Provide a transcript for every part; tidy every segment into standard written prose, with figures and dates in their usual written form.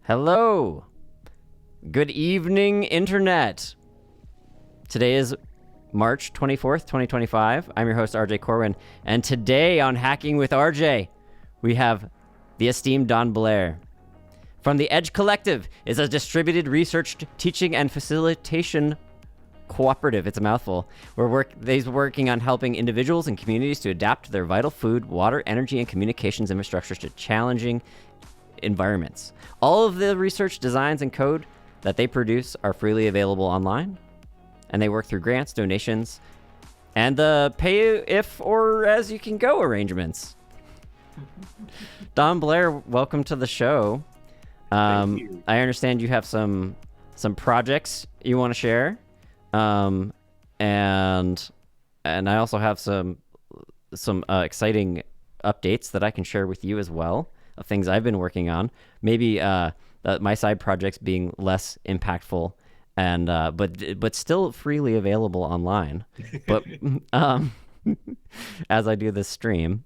Hello. Good evening, Internet. Today is March 24th, 2025. I'm your host, RJ Corwin. And today on Hacking with RJ, we have the esteemed Don Blair. From the Edge Collective is a distributed research, teaching, and facilitation cooperative. It's a mouthful. They're working on helping individuals and communities to adapt their vital food, water, energy, and communications infrastructures to challenging environments. All of the research, designs, and code that they produce are freely available online, and they work through grants, donations, and the pay if or as you can go arrangements. Don Blair, welcome to the show. Thank you. I understand you have some projects you want to share, and I also have some exciting updates that I can share with you as well of things I've been working on. Maybe my side projects being less impactful and but still freely available online. But as I do this stream,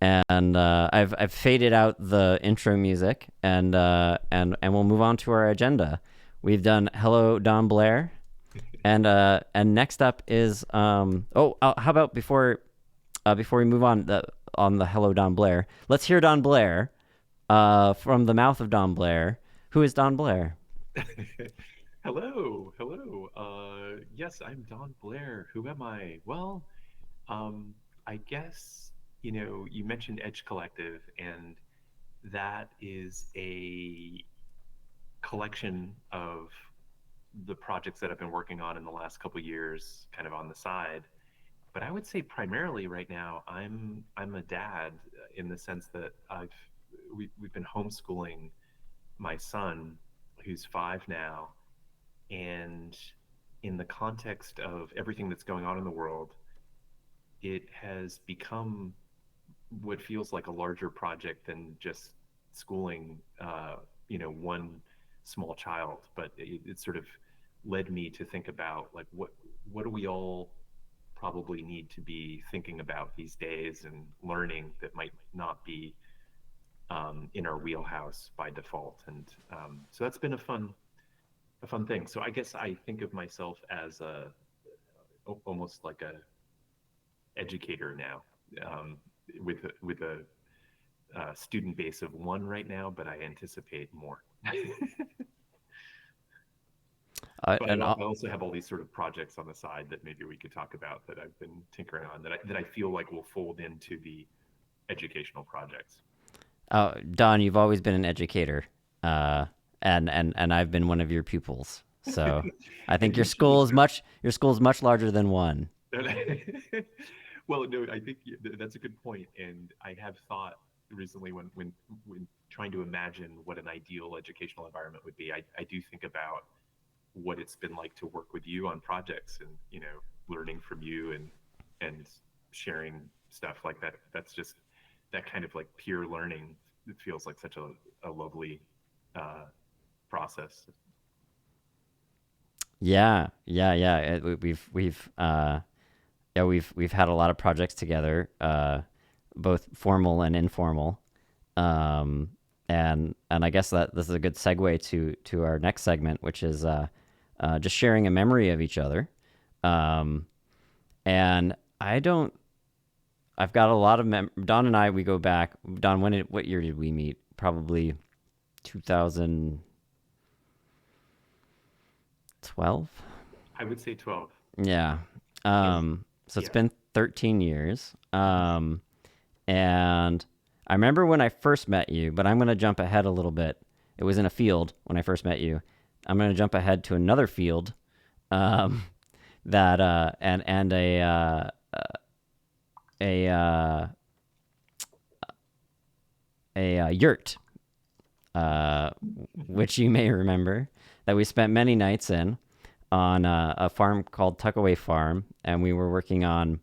and I've faded out the intro music, and we'll move on to our agenda. We've done Hello Don Blair, and next up is how about before we move on the Hello Don Blair, let's hear Don Blair from the mouth of Don Blair. Who is Don Blair? Hello. Yes, I'm Don Blair. Who am I? Well, I guess, you mentioned Edge Collective, and that is a collection of the projects that I've been working on in the last couple years, kind of on the side. But I would say primarily right now, I'm a dad in the sense that we've been homeschooling my son, who's 5 now, and in the context of everything that's going on in the world, it has become what feels like a larger project than just schooling, one small child. But it sort of led me to think about, like, what do we all probably need to be thinking about these days and learning that might not be in our wheelhouse by default. And so that's been a fun thing. So I guess I think of myself as almost like a educator now, with a student base of 1 right now, but I anticipate more. But I also have all these sort of projects on the side that maybe we could talk about that I've been tinkering on that I feel like will fold into the educational projects. Don, you've always been an educator, and I've been one of your pupils. So I think your school is much larger than one. Well, no, I think that's a good point, and I have thought recently when trying to imagine what an ideal educational environment would be. I do think about what it's been like to work with you on projects, and learning from you and sharing stuff like that. That's just that kind of like peer learning. It feels like such a lovely process. Yeah. We've had a lot of projects together, both formal and informal, and I guess that this is a good segue to our next segment, which is just sharing a memory of each other. And I've got a lot of Don and I, we go back. Don, what year did we meet? Probably 2012. I would say 12. Yeah. So it's been 13 years. And I remember when I first met you, but I'm going to jump ahead a little bit. It was in a field when I first met you. I'm going to jump ahead to another field, that and a yurt, which you may remember, that we spent many nights in on a farm called Tuckaway Farm, and we were working on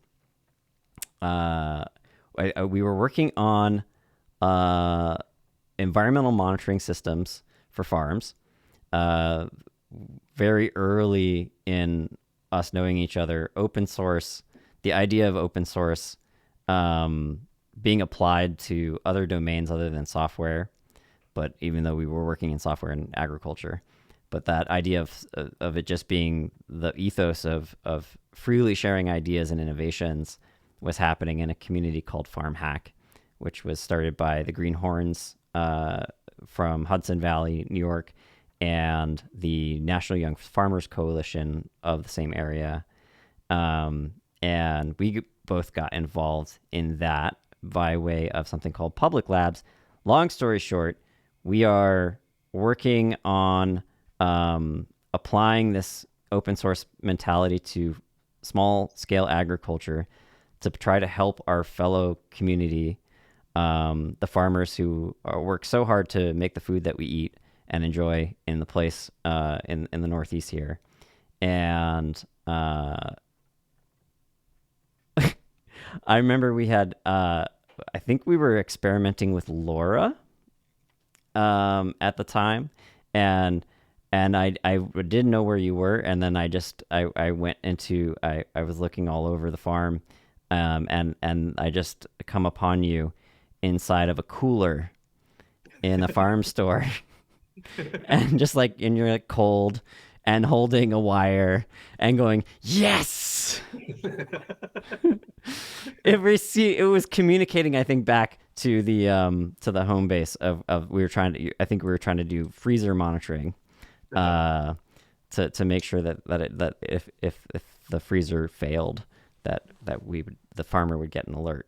environmental monitoring systems for farms. Very early in us knowing each other, open source, the idea of open source being applied to other domains other than software but even though we were working in software and agriculture, but that idea of it just being the ethos of freely sharing ideas and innovations was happening in a community called Farm Hack, which was started by the Greenhorns from Hudson Valley, New York, and the National Young Farmers Coalition of the same area. And we both got involved in that by way of something called Public Labs. Long story short, we are working on applying this open source mentality to small scale agriculture to try to help our fellow community, the farmers who work so hard to make the food that we eat and enjoy in the place in the Northeast here. And I remember we had, I think we were experimenting with Laura at the time, and I didn't know where you were, and then I went into I was looking all over the farm, and I just come upon you inside of a cooler in a farm store, and just like and you're like cold and holding a wire and going yes. It was communicating, I think, back to the home base of we were trying to, I think we were trying to do freezer monitoring to make sure that if the freezer failed, that the farmer would get an alert.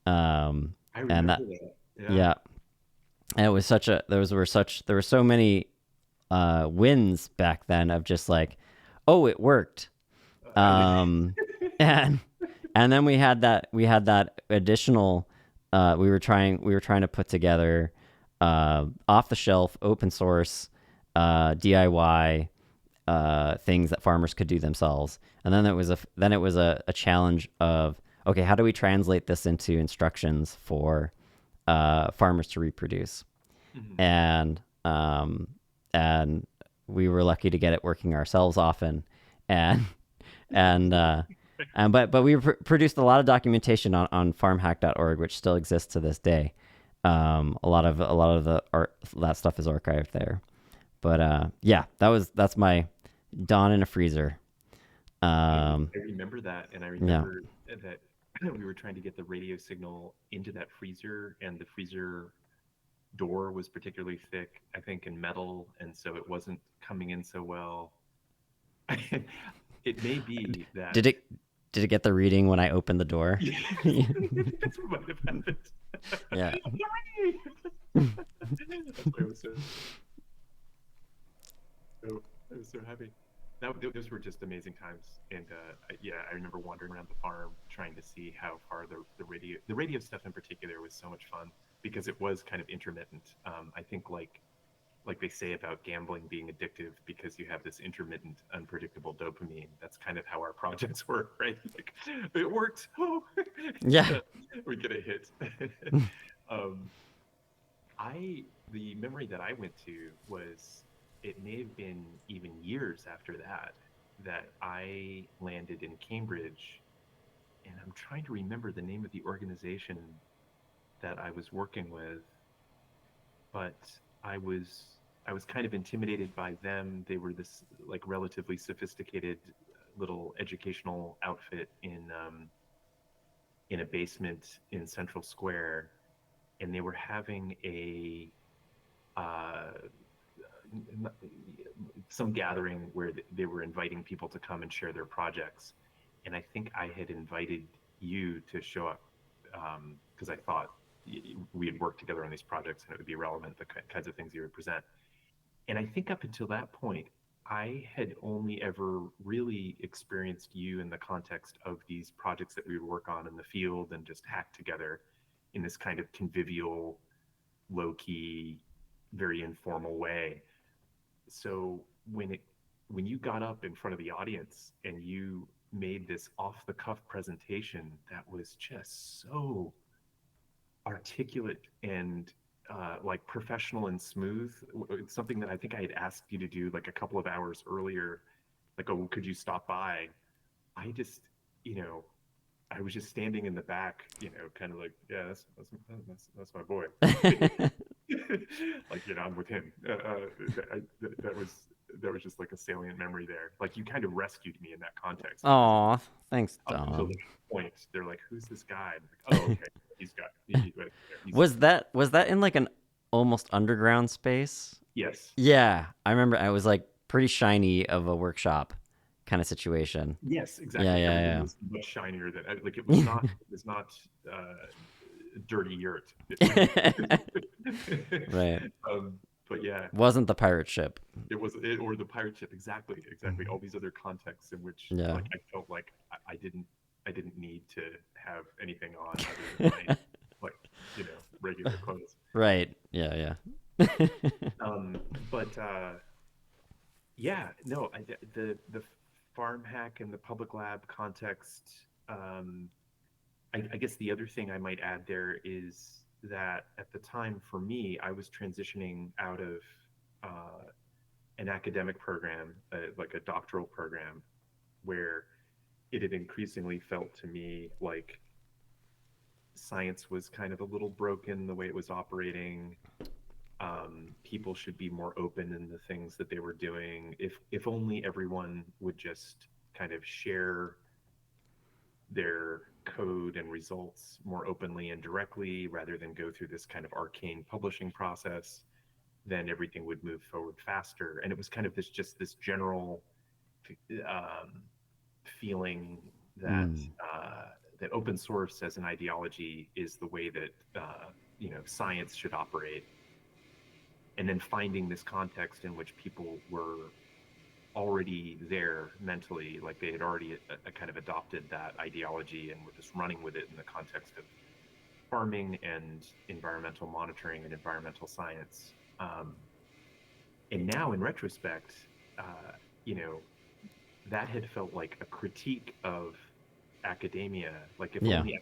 I And remember that that. yeah, and it was there were so many wins back then of just like, oh, it worked. And and then we had that additional we were trying to put together off the shelf open source DIY things that farmers could do themselves. And then it was a challenge of, okay, how do we translate this into instructions for farmers to reproduce? Mhm. And we were lucky to get it working ourselves often, and and but we produced a lot of documentation on farmhack.org, which still exists to this day. A lot of the art, that stuff is archived there. But yeah, that's my dawn in a freezer. I remember that, and I Yeah. remember that we were trying to get the radio signal into that freezer, and the freezer door was particularly thick, I think, in metal, and so it wasn't coming in so well. It may be that Did it get the reading when I opened the door? yes, that's what might have happened. Yeah. That's why I was so happy. Those were just amazing times, and yeah, I remember wandering around the farm trying to see how far the radio stuff in particular was so much fun because it was kind of intermittent. I think like they say about gambling being addictive because you have this intermittent, unpredictable dopamine. That's kind of how our projects work, right? Like it worked. Oh, Yeah. we get a hit. um, the memory that I went to was it may have been even years after that I landed in Cambridge, and I'm trying to remember the name of the organization that I was working with, but I was I was kind of intimidated by them. They were this like relatively sophisticated little educational outfit in a basement in Central Square, and they were having a uh, some gathering where they were inviting people to come and share their projects. And I think I had invited you to show up because I thought we had worked together on these projects and it would be relevant, the kinds of things you would present. And I think up until that point, I had only ever really experienced you in the context of these projects that we would work on in the field and just hack together in this kind of convivial, low key, very informal way. So when you got up in front of the audience and you made this off the cuff presentation that was just so articulate and like professional and smooth, it's something that I think I had asked you to do like a couple of hours earlier, like, oh, could you stop by? I just, you know, I was just standing in the back, kind of like, yeah, that's my boy. Like, I'm with him. That was just like a salient memory there. Like, you kind of rescued me in that context because Aw, thanks, up until Don. that point, they're like, "Who's this guy?" And I'm like, "Oh, okay, he's Was that in like an almost underground space? yes, Yeah, I remember. I was like pretty shiny of a workshop kind of situation. yes, Yeah, exactly. Everything yeah, was much shinier than like yeah. it was not uh, dirty yurt. Right. um, but yeah, Wasn't the pirate ship. or the pirate ship. Exactly. Mhm. All these other contexts in which Yeah. like I felt like I didn't need to have anything on other than my like regular clothes. Right. Yeah, yeah. But yeah, no, the farm hack and the public lab context. I guess the other thing I might add there is that at the time for me, I was transitioning out of an academic program, like a doctoral program, where it had increasingly felt to me like science was kind of a little broken the way it was operating. People should be more open in the things that they were doing. If only everyone would just kind of share their code and results more openly and directly rather than go through this kind of arcane publishing process, then everything would move forward faster. And it was kind of this general um, feeling that Mm. that open source as an ideology is the way that science should operate, and then finding this context in which people were already there mentally, like they had already kind of adopted that ideology and were just running with it in the context of farming and environmental monitoring and environmental science. And now, in retrospect, you know, that had felt like a critique of academia. Like if Yeah. only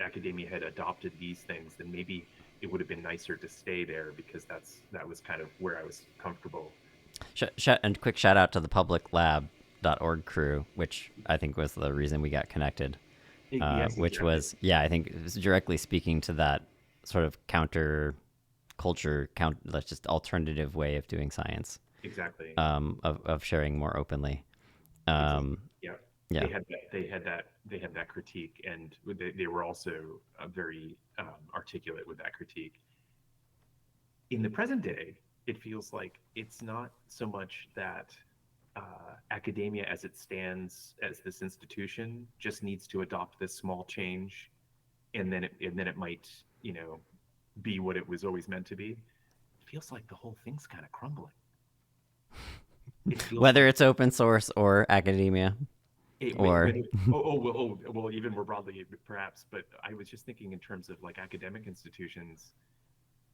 academia had adopted these things, then maybe it would have been nicer to stay there because that was kind of where I was comfortable. And quick shout out to the publiclab.org crew, which I think was the reason we got connected. Yes, Which exactly, was, yeah, I think it was directly speaking to that sort of counter culture, that's just alternative way of doing science, exactly, of sharing more openly. exactly. Um, Yeah, yeah. they had that critique, and they were also very articulate with that critique. In the present day, it feels like it's not so much that academia as it stands as this institution just needs to adopt this small change, and then it might be what it was always meant to be. It feels like the whole thing's kind of crumbling. It feels Whether like it's open source or academia but or, well, even more broadly perhaps, but I was just thinking in terms of like academic institutions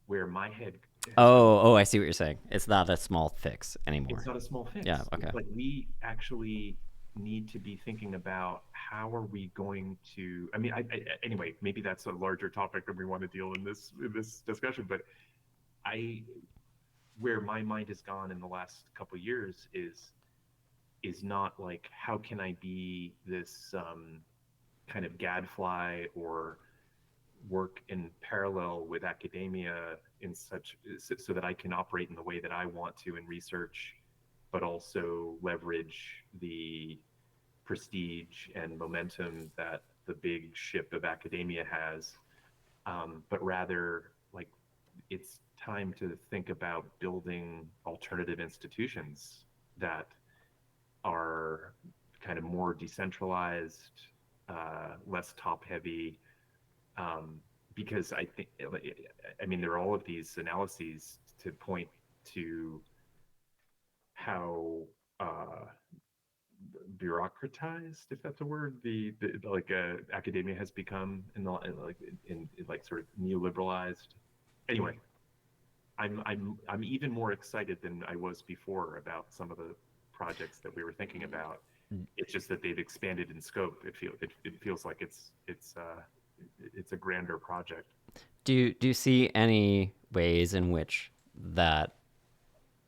where my head has gone. oh, I see what you're saying. It's not a small fix It's anymore. not a small Yeah. fix. Okay. It's like we actually need to be thinking about how are we going to. I mean, anyway, maybe that's a larger topic that we want to deal in this discussion. But I, where my mind has gone in the last couple of years is not like how can I be this kind of gadfly or work in parallel with academia in such so that I can operate in the way that I want to in research, but also leverage the prestige and momentum that the big ship of academia has. But rather, like, it's time to think about building alternative institutions that are kind of more decentralized, less top heavy, um, because I think, I mean, there are all of these analyses to point to how bureaucratized, if that's a word, the like academia has become in like sort of neoliberalized. Anyway, I'm even more excited than I was before about some of the projects that we were thinking about. It's just that they've expanded in scope. It feels like it's a grander project. Do you see any ways in which that,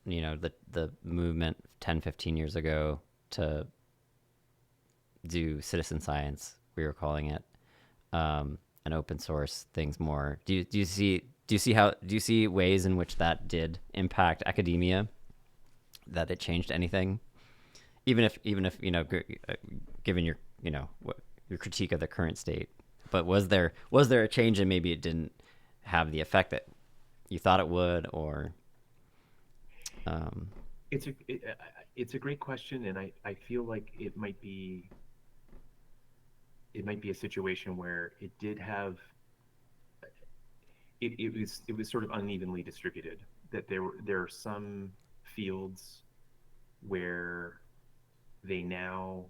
the movement 10, 15 years ago to do citizen science, we were calling it, and open source things more. Do you see Do you see ways in which that did impact academia? That it changed anything? Even if given your what your critique of the current state, but was there a change and maybe it didn't have the effect that you thought it would, or um, It's a great question, and I feel like it might be a situation where it did have it was sort of unevenly distributed. That there are some fields where they now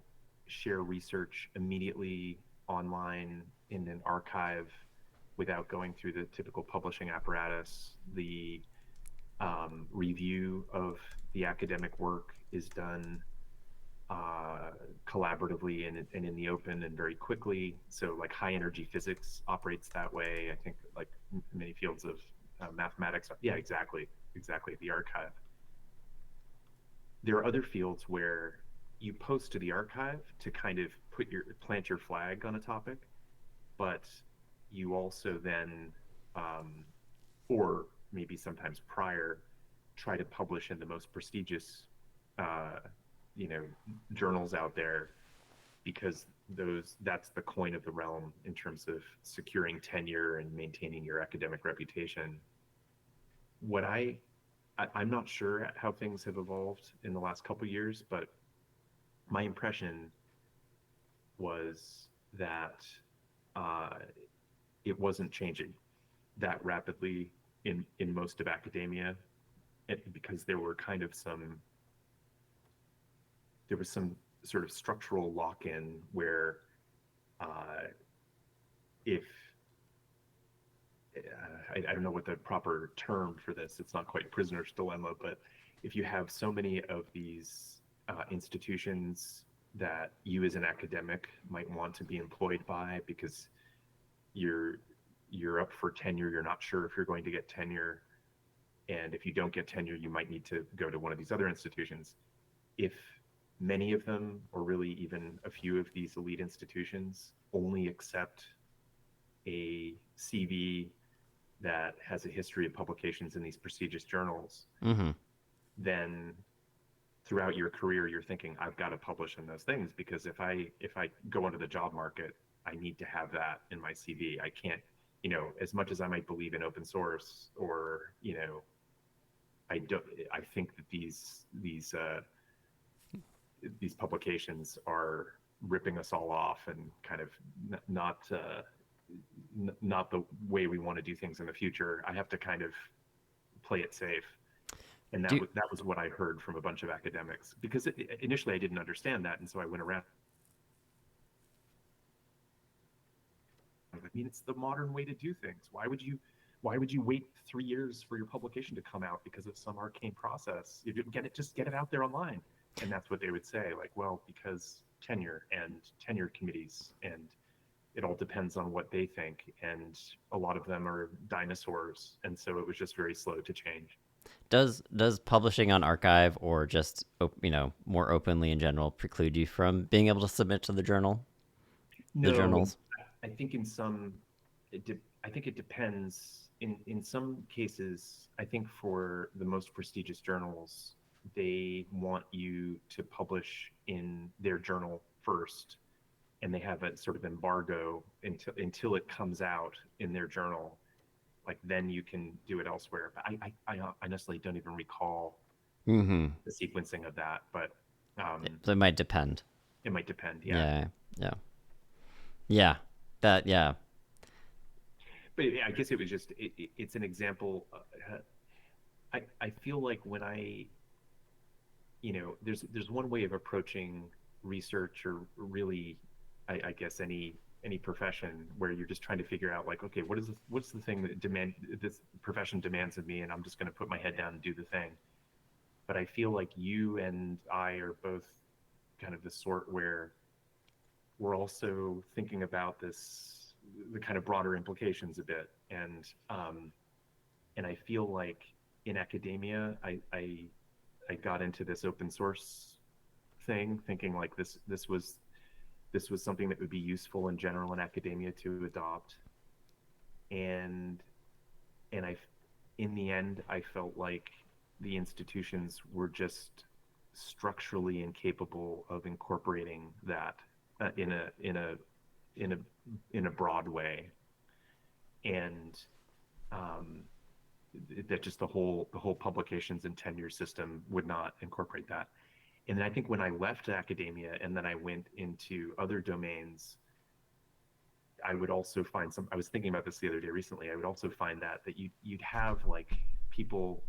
share research immediately online in an archive without going through the typical publishing apparatus. The review of the academic work is done uh, collaboratively and in the open and very quickly. So, like high energy physics operates that way. I think like many fields of mathematics. Yeah, exactly. The archive. There are other fields where you post to the archive to kind of plant your flag on a topic, but you also then, um, or maybe sometimes prior, try to publish in the most prestigious, uh, you know, journals out there because that's the coin of the realm in terms of securing tenure and maintaining your academic reputation. What I'm not sure how things have evolved in the last couple of years, but my impression was that uh, it wasn't changing that rapidly in most of academia, because there was some sort of structural lock-in where uh, if I don't know what the proper term for this, it's not quite prisoner's dilemma, but if you have so many of these institutions that you as an academic might want to be employed by because you're you're up for tenure, you're not sure if you're going to get tenure, and if you don't get tenure, you might need to go to one of these other institutions. If many of them, or really even a few of these elite institutions, only accept a CV that has a history of publications in these prestigious journals, mm-hmm. then throughout your career you're thinking, I've got to publish in those things, because if I go onto the job market, I need to have that in my CV. I can't, as much as I might believe in open source, or I don't I think that these publications are ripping us all off and kind of not the way we want to do things in the future. I have to kind of play it safe. And Do that was what I heard from a bunch of academics, because initially I didn't understand that, and so I went around. I mean, it's the modern way to do things. Why would you wait 3 years for your publication to come out because of some arcane process? You just get it out there online. And that's what they would say, like, well, because tenure committees, and it all depends on what they think, and a lot of them are dinosaurs, and so it was just very slow to change. does publishing on archive, or just more openly in general, preclude you from being able to submit to the No, journals? I think in some, I think it depends. In some cases, I think for the most prestigious journals, they want you to publish in their journal first, and they have a sort of embargo until it comes out in their journal. Like then you can do it elsewhere. But I honestly don't even recall Mm-hmm. the sequencing of that, but um, So it might depend. it might depend. Yeah. Yeah, yeah, yeah. That yeah. But yeah, I guess it was just it's an example. I feel like when there's one way of approaching research, or really, I guess any profession, where you're just trying to figure out, like, okay, what's the thing that this profession demands of me, and I'm just going to put my head down and do the thing. But I feel like you and I are both kind of the sort where we're also thinking about the kind of broader implications a bit, and I feel like in academia, I got into this open source thing thinking like this was something that would be useful in general in academia to adopt. And and in the end, I felt like the institutions were just structurally incapable of incorporating that in a in a broad way, and um, that just the whole publications and tenure system would not incorporate that. And then I think when I left academia and then I went into other domains, I would also find some. I was thinking about this the other day recently. I would also find that you'd have like people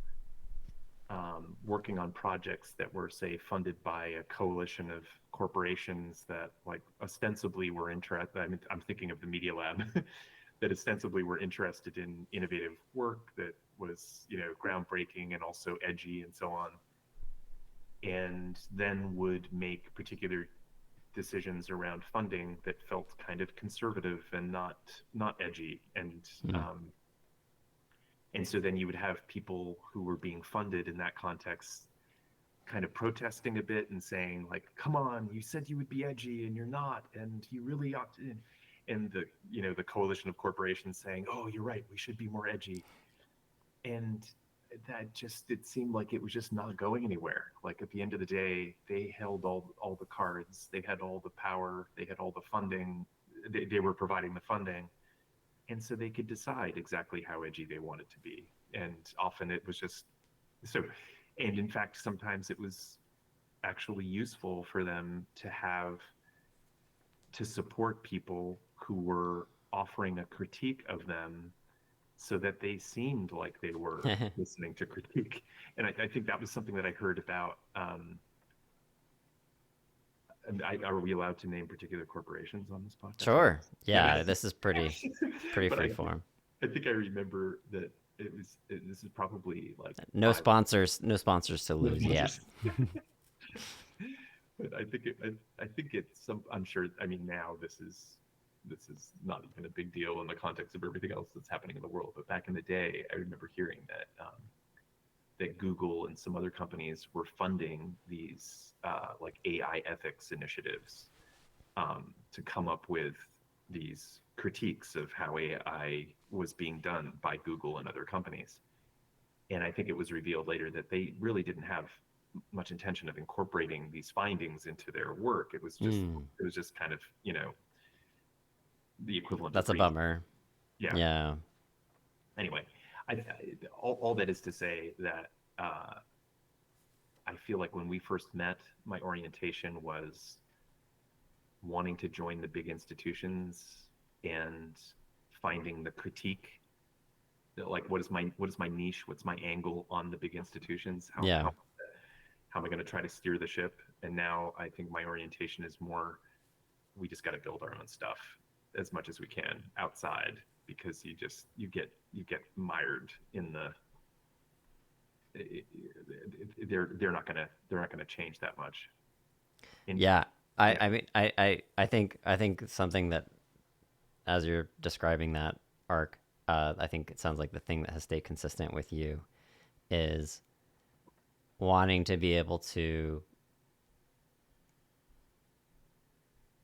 working on projects that were, say, funded by a coalition of corporations that, like, ostensibly were interested. I mean, I'm thinking of the Media Lab, that ostensibly were interested in innovative work that was, groundbreaking and also edgy and so on, and then would make particular decisions around funding that felt kind of conservative and not edgy, Mm. and so then you would have people who were being funded in that context kind of protesting a bit and saying, like, come on, you said you would be edgy and you're not, and you really ought to. And the coalition of corporations saying, oh, you're right, we should be more edgy. And that just, it seemed like it was just not going anywhere. Like, at the end of the day, they held all the cards, they had all the power, they had all the funding, they were providing the funding, and so they could decide exactly how edgy they wanted to be. And often it was just so, and in fact sometimes it was actually useful for them to support people who were offering a critique of them, so that they seemed like they were listening to critique. And I think that was something that I heard about. And are we allowed to name particular corporations on this podcast? Sure. Yeah. Yeah, this is pretty But free form. I think I remember that this is probably like No 5 or 6 sponsors, no sponsors to lose yet. years. But I think it's some. I'm sure. I mean, now this is not even a big deal in the context of everything else that's happening in the world. But back in the day, I remember hearing that Google and some other companies were funding these like AI ethics initiatives, to come up with these critiques of how AI was being done by Google and other companies. And I think it was revealed later that they really didn't have much intention of incorporating these findings into their work. Mm, It was just kind of, the equivalent of that's a reading. bummer. Yeah. Yeah. Anyway, all that is to say that I feel like when we first met, my orientation was wanting to join the big institutions and finding the critique, like, what is my niche, what's my angle on the big institutions, Yeah. how am I going to try to steer the ship. And now I think my orientation is more, we just got to build our own stuff as much as we can outside, because you get mired in the, they're not gonna change that much. And Yeah. I, yeah, I mean, I think something that, as you're describing that arc, I think it sounds like the thing that has stayed consistent with you is wanting to be able to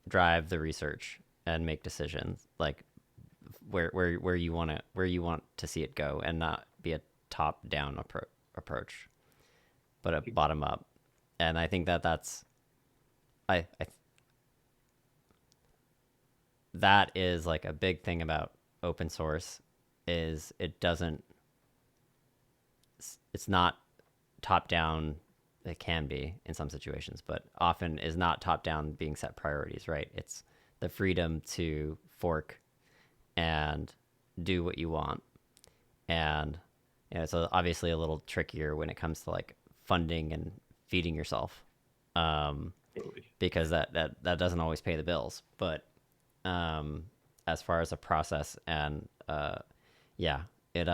drive the research and make decisions, like where you want to see it go, and not be a top down approach, but a bottom up. And I think that's I that is like a big thing about open source, is it's not top down. It can be in some situations, but often is not top down being set priorities, right? It's the freedom to fork and do what you want. And it's obviously a little trickier when it comes to like funding and feeding yourself, totally. because that doesn't always pay the bills. But as far as a process, and yeah, it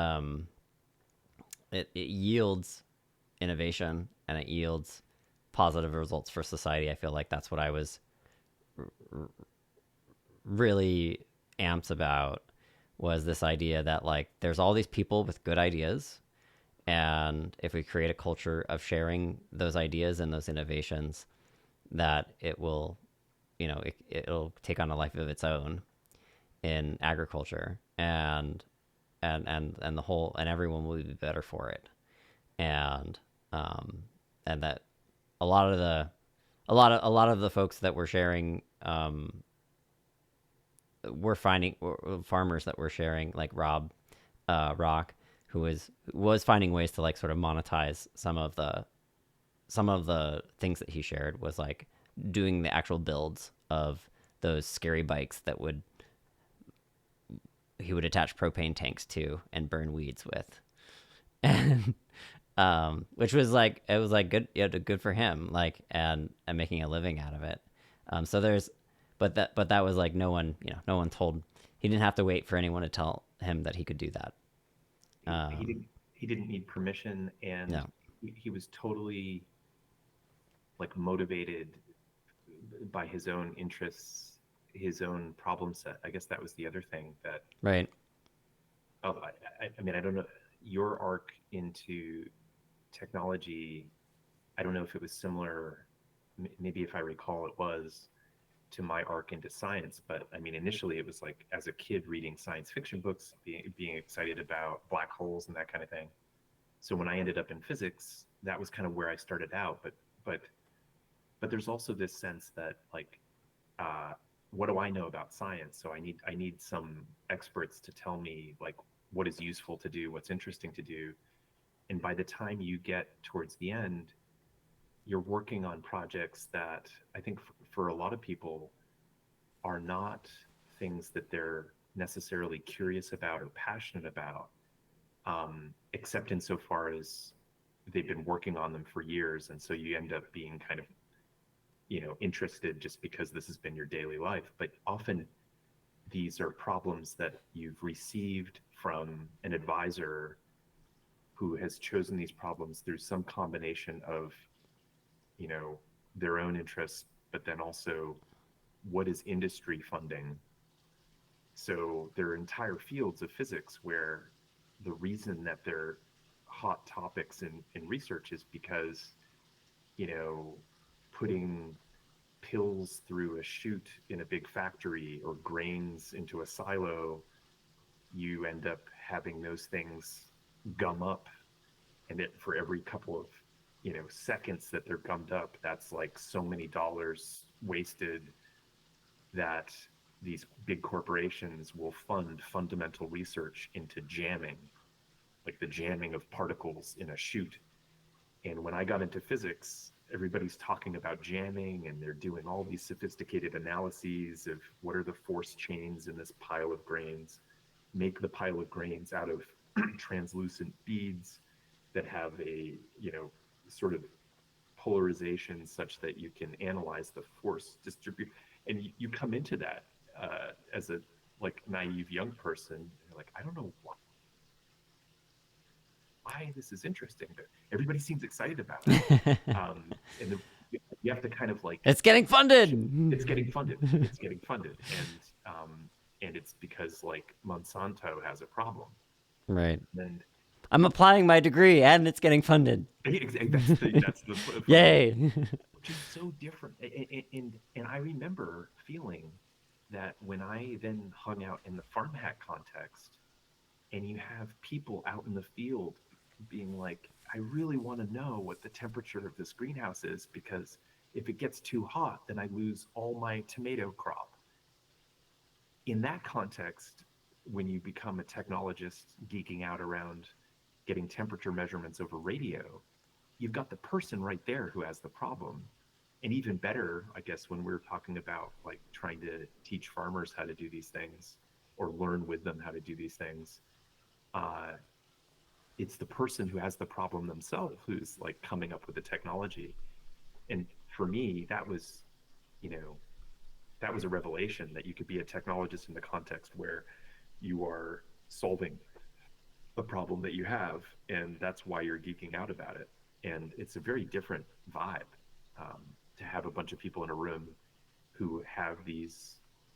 it yields innovation, and it yields positive results for society. I feel like that's what I was really amped about, was this idea that, like, there's all these people with good ideas, and if we create a culture of sharing those ideas and those innovations, that it will, it'll take on a life of its own in agriculture. And and the whole and everyone will be better for it. And um, and that a lot of the folks that were sharing we're finding farmers that were sharing like Rob Rock, who was finding ways to like sort of monetize some of the things that he shared was like doing the actual builds of those scary bikes that would he would attach propane tanks to and burn weeds with. And which was like it was like good, yeah, good for him, like and making a living out of it. So there's, but that was like no one, you know, no one told. He didn't have to wait for anyone to tell him that he could do that. He Um, didn't he didn't need permission, and no, he was totally like motivated by his own interests, his own problem set. I guess that was the other thing that right, oh, I mean, I don't know your arc into technology. I don't know if it was similar. Maybe if I recall, it was to my arc into science. But I mean, initially it was like as a kid reading science fiction books, being excited about black holes and that kind of thing. So when I ended up in physics, that was kind of where I started out. But but there's also this sense that like uh, what do I know about science? So I need some experts to tell me like what is useful to do, what's interesting to do. And by the time you get towards the end, you're working on projects that I think for a lot of people are not things that they're necessarily curious about or passionate about, except insofar as they've been working on them for years. And so you end up being kind of, you know, interested just because this has been your daily life. But often these are problems that you've received from an advisor who has chosen these problems through some combination of, you know, their own interests, but then also what is industry funding. So there are entire fields of physics where the reason that they're hot topics in research is because, you know, putting pills through a chute in a big factory or grains into a silo, you end up having those things gum up. And it, for every couple of, you know, seconds that they're gummed up, that's like so many dollars wasted that these big corporations will fund fundamental research into jamming, like the jamming of particles in a chute. And when I got into physics, everybody's talking about jamming and they're doing all these sophisticated analyses of what are the force chains in this pile of grains, make the pile of grains out of translucent beads that have a, you know, sort of polarization such that you can analyze the force distribute. And you come into that as a like naive young person, you're like, I don't know why this is interesting, but everybody seems excited about it. And you have to kind of like, it's getting funded. it's getting funded, it's getting funded, and it's because like Monsanto has a problem, Right. and I'm applying my degree and it's getting funded. that's the funny thing, Yay. which is so different. And I remember feeling that when I then hung out in the farm hack context, and you have people out in the field being like, I really want to know what the temperature of this greenhouse is because if it gets too hot, then I lose all my tomato crop. In that context, when you become a technologist geeking out around getting temperature measurements over radio, you've got the person right there who has the problem. And even better, I guess, when we're talking about like trying to teach farmers how to do these things or learn with them how to do these things, uh, it's the person who has the problem themselves who's like coming up with the technology. And for me, that was, you know, that was a revelation that you could be a technologist in the context where you are solving a problem that you have, and that's why you're geeking out about it. And it's a very different vibe, to have a bunch of people in a room who have these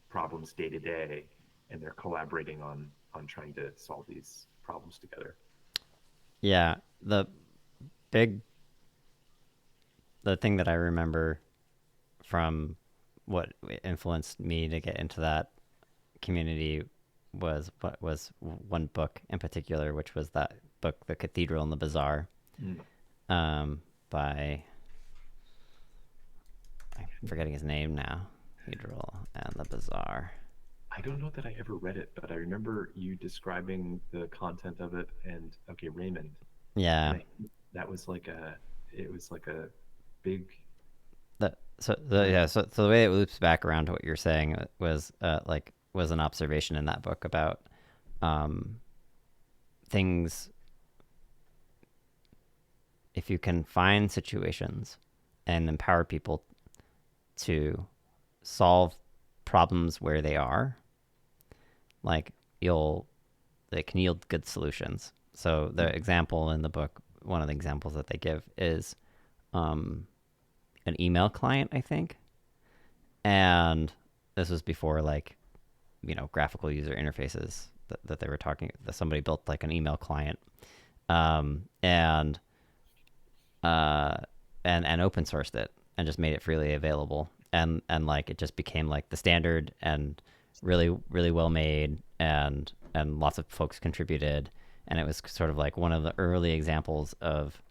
problems day to day, and they're collaborating on trying to solve these problems together. Yeah. Big, the thing that I remember from what influenced me to get into that community what was one book in particular, which was that book, The Cathedral and the Bazaar, Mm. by, I'm forgetting his name now. Cathedral and the Bazaar. I don't know that I ever read it, but I remember you describing the content of it. And okay, Raymond, Yeah. and that was like it was like a big. Uh, So the way it loops back around to what you're saying was was an observation in that book about um, things. If you can find situations and empower people to solve problems where they are, like you'll they can yield good solutions. So the example in the book, one of the examples that they give is um, an email client, I think, and this was before graphical user interfaces that they were talking. That somebody built like an email client, and uh, and open sourced it and just made it freely available, and like it just became like the standard and really well made, and lots of folks contributed, and it was sort of like one of the early examples of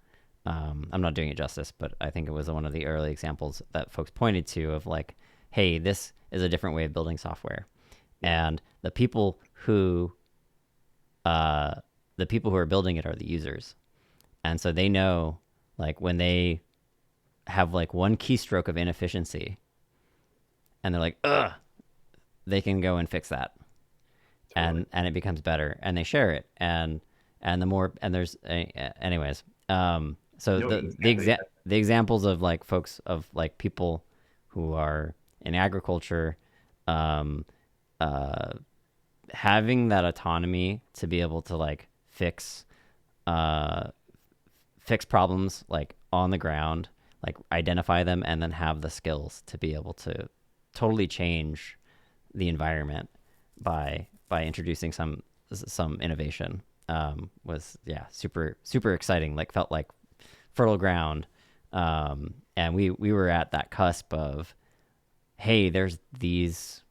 I'm not doing it justice, but I think it was one of the early examples that folks pointed to of like, hey, this is a different way of building software, yeah, and uh, the people who are building it are the users, and so they know like when they have like one keystroke of inefficiency, and they're like, ugh, they can go and fix that, totally. and it becomes better, and they share it, and the more and there's anyways so No, the examples of like folks of like people who are in agriculture um uh having that autonomy to be able to like uh fix problems like on the ground, like identify them, and then have the skills to be able to totally change the environment by introducing some innovation was yeah super exciting. Like felt like fertile ground, and we were at that cusp of hey, there's these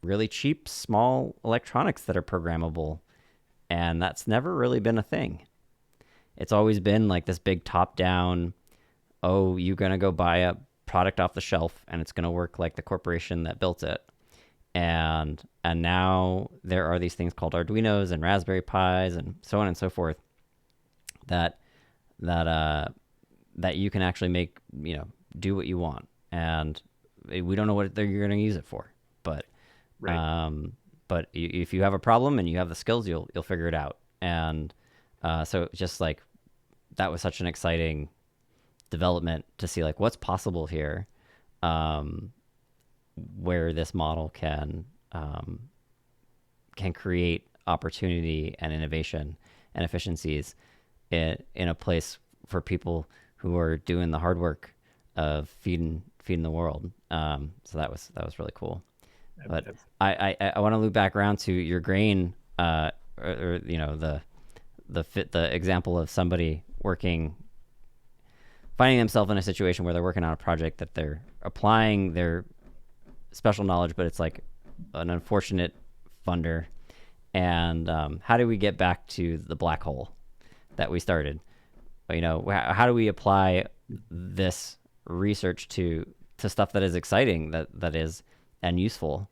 really cheap small electronics that are programmable, and that's never really been a thing. It's always been like this big top down, oh, you're going to go buy a product off the shelf and it's going to work like the corporation that built it. And now there are these things called Arduinos and Raspberry Pis and so on and so forth that that that you can actually make, do what you want. And we don't know what you're going to use it for, but right. um, if you have a problem and you have the skills, you'll figure it out. And so just like that was such an exciting development to see like what's possible here, um, where this model can create opportunity and innovation and efficiencies in a place for people who are doing the hard work of feeding the world. So that was really cool. But I want to loop back around to your grain, or the example of somebody finding themselves in a situation where they're working on a project that they're applying their special knowledge, but it's like an unfortunate funder. And how do we get back to the black hole that we started? How do we apply this research to stuff that is exciting, that is and useful,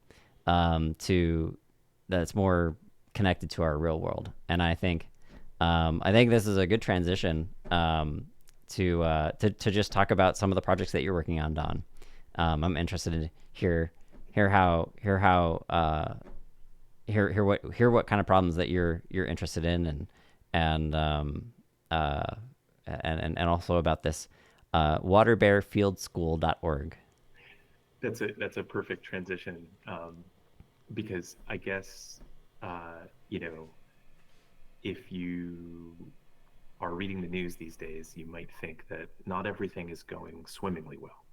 to that's more connected to our real world? And I think this is a good transition to just talk about some of the projects that you're working on, Don. I'm interested in hear what kind of problems that you're interested in, uh, and also about this waterbearfieldschool.org. That's a perfect transition, because I guess you know if you are reading the news these days, you might think that not everything is going swimmingly well.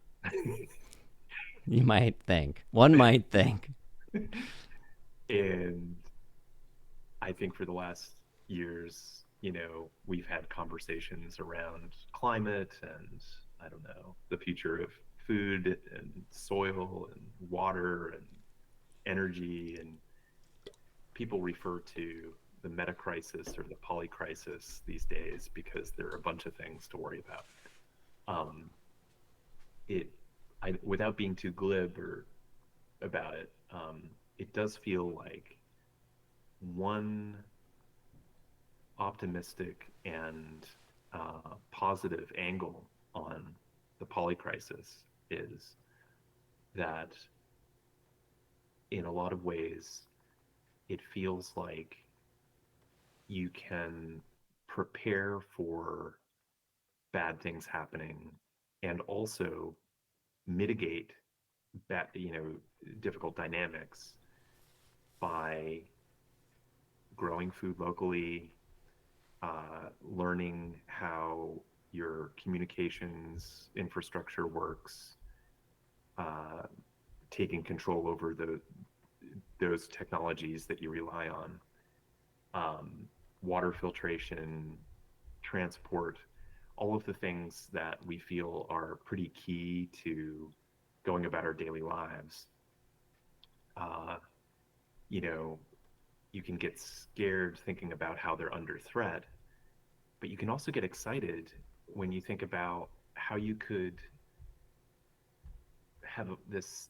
You might think. One might think. And I think for the last years, we've had conversations around climate and I don't know, the future of food and soil and water and energy. And people refer to the meta crisis or the poly crisis these days because there are a bunch of things to worry about. Um, it, without being too glib or about it, it does feel like one optimistic and positive angle on the polycrisis is that in a lot of ways, it feels like you can prepare for bad things happening and also mitigate bad, difficult dynamics by growing food locally, learning how your communications infrastructure works, uh, taking control over those technologies that you rely on, um, water filtration, transport, all of the things that we feel are pretty key to going about our daily lives. Uh, you know, you can get scared thinking about how they're under threat, but you can also get excited when you think about how you could have this,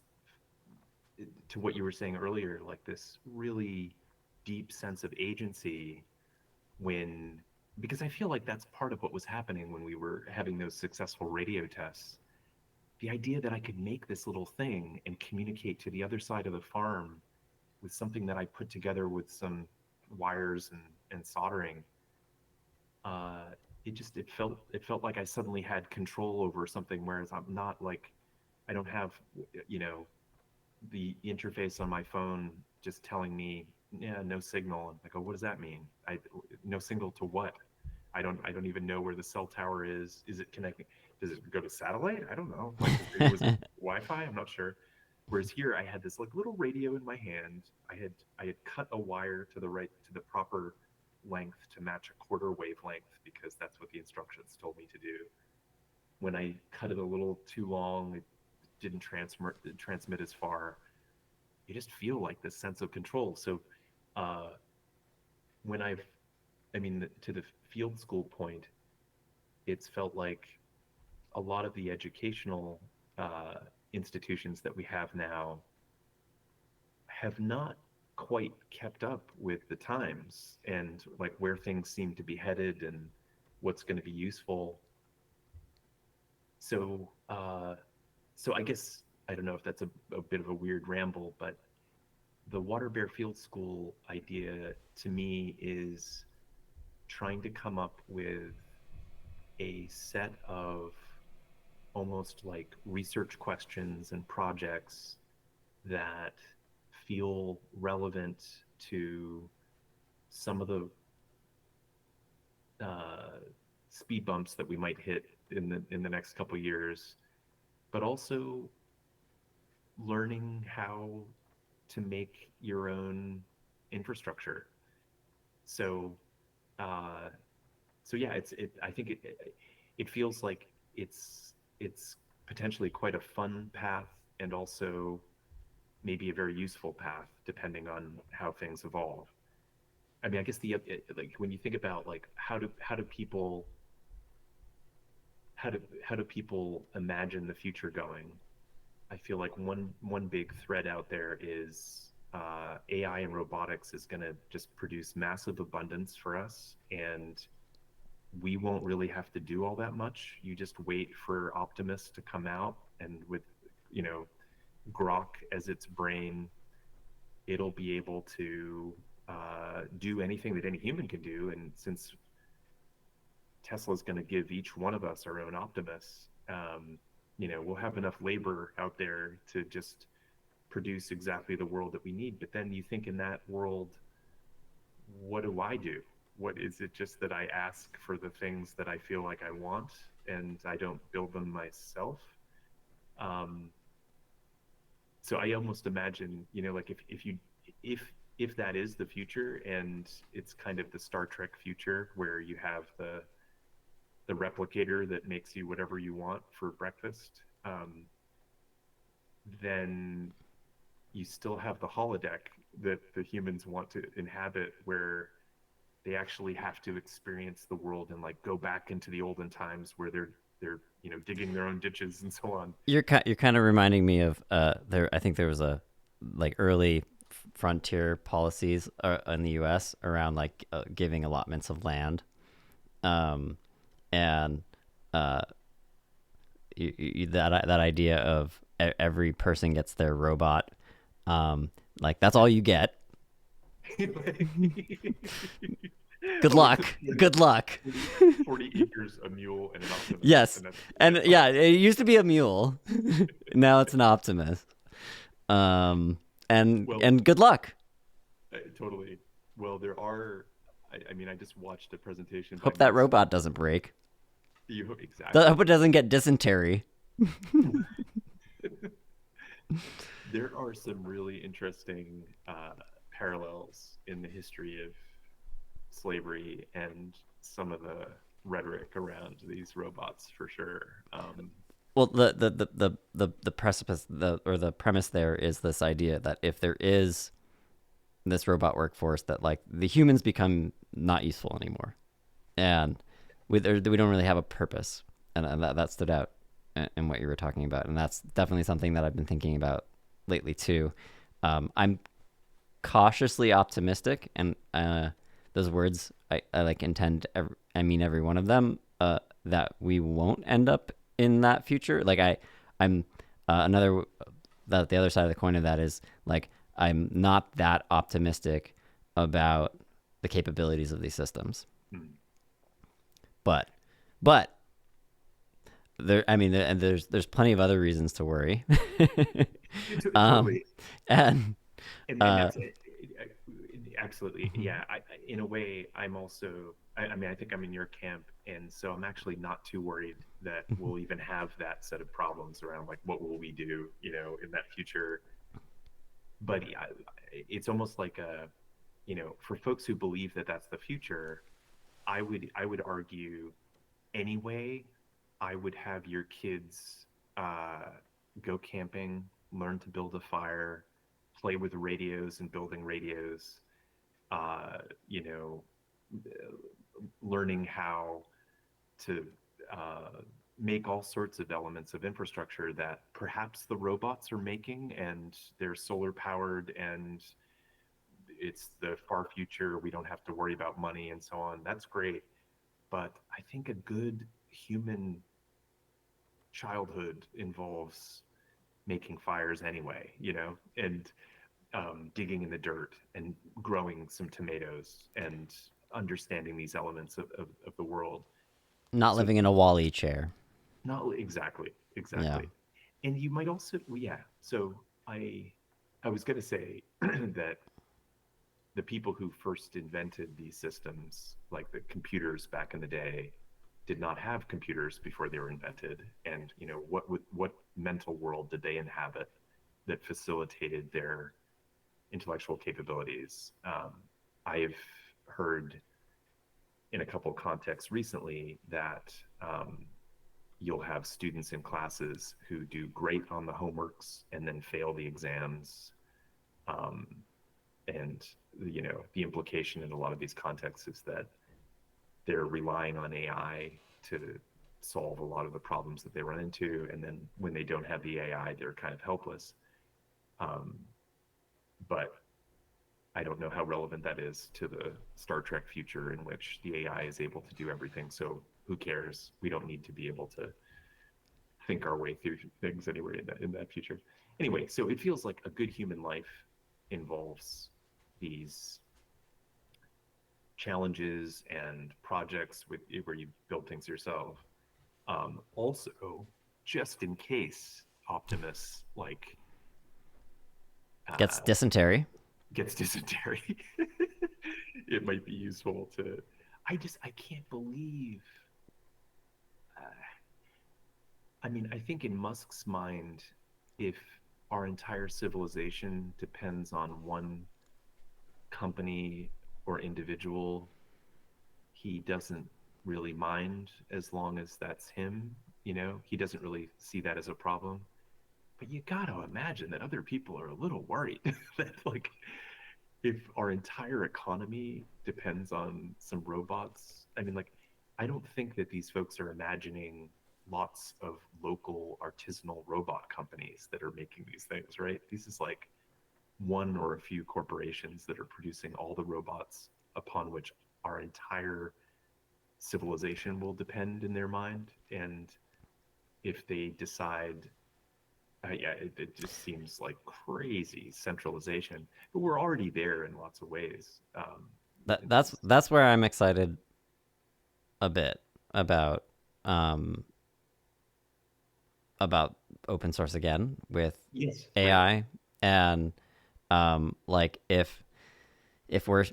to what you were saying earlier, like this really deep sense of agency when, because I feel like that's part of what was happening when we were having those successful radio tests. The idea that I could make this little thing and communicate to the other side of the farm with something that I put together with some wires and soldering, uh, it felt like I suddenly had control over something, whereas I'm not like, I don't have, you know, the interface on my phone just telling me, yeah, no signal. And I go, what does that mean? No signal to what? I don't even know where the cell tower is. Is it connecting? Does it go to satellite? I don't know. Like, was it Wi-Fi? I'm not sure. Whereas here I had this like little radio in my hand. I had cut a wire to the right, to the proper length to match a quarter wavelength because that's what the instructions told me to do. When I cut it a little too long, it didn't transmit as far. You just feel like this sense of control. So uh, when I mean, to the field school point, it's felt like a lot of the educational uh, institutions that we have now have not quite kept up with the times and like where things seem to be headed and what's going to be useful. So, so I guess I don't know if that's a bit of a weird ramble, but the Water Bear Field School idea to me is trying to come up with a set of almost like research questions and projects that feel relevant to some of the uh, speed bumps that we might hit in the next couple of years, but also learning how to make your own infrastructure. So, uh, so yeah, I think it feels like it's potentially quite a fun path and also maybe a very useful path depending on how things evolve. I mean, I guess like when you think about like how do people how do people imagine the future going? I feel like one big thread out there is AI and robotics is going to just produce massive abundance for us, and we won't really have to do all that much. You just wait for Optimus to come out, and with, you know, Grok as its brain, it'll be able to do anything that any human can do. And since Tesla's going to give each one of us our own Optimus, we'll have enough labor out there to just produce exactly the world that we need. But then you think in that world, what do I do? What is it, just that I ask for the things that I feel like I want and I don't build them myself? Um, so I almost imagine, like if that is the future and it's kind of the Star Trek future where you have the replicator that makes you whatever you want for breakfast, then you still have the holodeck that the humans want to inhabit, where they actually have to experience the world and like go back into the olden times where they're digging their own ditches and so on. You're kind of reminding me of there. I think there was a like early frontier policies in the U.S. around like giving allotments of land, um, and uh, that idea of every person gets their robot. Like that's all you get. Good Oh, it's luck. Good luck. 40 acres, a mule, and an Optimus, Yes, and that's and it. yeah, it used to be a mule. Now it's an Optimus. Well, And good luck. totally. Well, there are. I mean, I just watched a presentation by Hope that Max. robot doesn't break. You I exactly. hope it doesn't get dysentery. There are some really interesting parallels in the history of slavery and some of the rhetoric around these robots for sure. Well, the precipice the premise there is this idea that if there is this robot workforce, that like the humans become not useful anymore, and we don't really have a purpose, and that stood out in what you were talking about, and that's definitely something that I've been thinking about lately too. I'm cautiously optimistic, and those words I like intend. I mean every one of them. That we won't end up in that future. Like I'm another that the other side of the coin of that is like I'm not that optimistic about the capabilities of these systems. Hmm. But but there I mean and there's plenty of other reasons to worry. um Totally. and And uh that's it. Absolutely. Yeah. In a way, I'm also, I mean, I think I'm in your camp. And so I'm actually not too worried that we'll even have that set of problems around like, what will we do, in that future. But yeah, it's almost like for folks who believe that that's the future, I would argue anyway, I would have your kids uh, go camping, learn to build a fire, play with radios and building radios, uh, you know, learning how to uh, make all sorts of elements of infrastructure that perhaps the robots are making, and they're solar powered, and it's the far future. We don't have to worry about money and so on. That's great. But I think a good human childhood involves making fires anyway, and digging in the dirt and growing some tomatoes and understanding these elements of the world. Not So living in a Wall-E chair. not exactly, Yeah. exactly. And you might also, well, yeah. So I was going to say that the people who first invented these systems, like the computers back in the day, did not have computers before they were invented. And what mental world did they inhabit that facilitated their intellectual capabilities? I've heard in a couple of contexts recently that you'll have students in classes who do great on the homeworks and then fail the exams. Um, and the implication in a lot of these contexts is that they're relying on AI to solve a lot of the problems that they run into, and then when they don't have the AI, they're kind of helpless. Um, but I don't know how relevant that is to the Star Trek future in which the AI is able to do everything. So who cares? We don't need to be able to think our way through things anyway in that future. Anyway, so it feels like a good human life involves these challenges and projects where you build things yourself. Also, just in case Optimus Gets uh, dysentery. gets dysentery, it might be useful to. I can't believe. Uh, I mean, I think in Musk's mind, if our entire civilization depends on one company or individual, he doesn't really mind as long as that's him. He doesn't really see that as a problem. But you got to imagine that other people are a little worried that, like, if our entire economy depends on some robots, I mean, like, I don't think that these folks are imagining lots of local artisanal robot companies that are making these things, right? This is like one or a few corporations that are producing all the robots upon which our entire civilization will depend in their mind. And if they decide, yeah, it just seems like crazy centralization, but we're already there in lots of ways. That In that's terms, that's where I'm excited a bit about um, about open source again with yes, right. AI and like if we're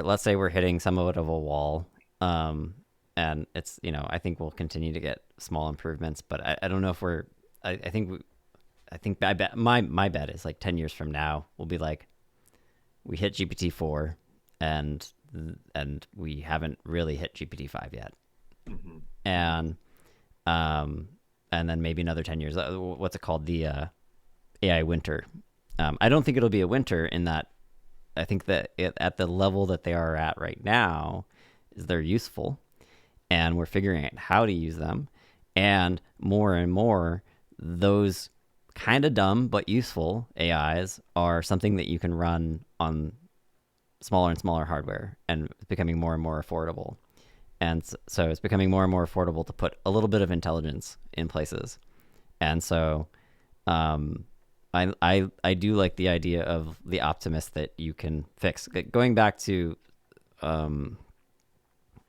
let's say we're hitting somewhat of a wall, um, and it's I think we'll continue to get small improvements, but I don't know if we're I think I bet my bet is like 10 years from now we'll be like we hit GPT-4 and we haven't really hit GPT-5 yet, Hmm. Hmm. and um, and then maybe another 10 years. What's it called? The AI winter. I don't think it'll be a winter in that. I think that at the level that they are at right now, is they're useful, and we're figuring out how to use them, and more, those kind of dumb but useful AIs are something that you can run on smaller and smaller hardware, and it's becoming more and more affordable. And so it's becoming more and more affordable to put a little bit of intelligence in places. And so um, I do like the idea of the optimist that you can fix. Going back to um,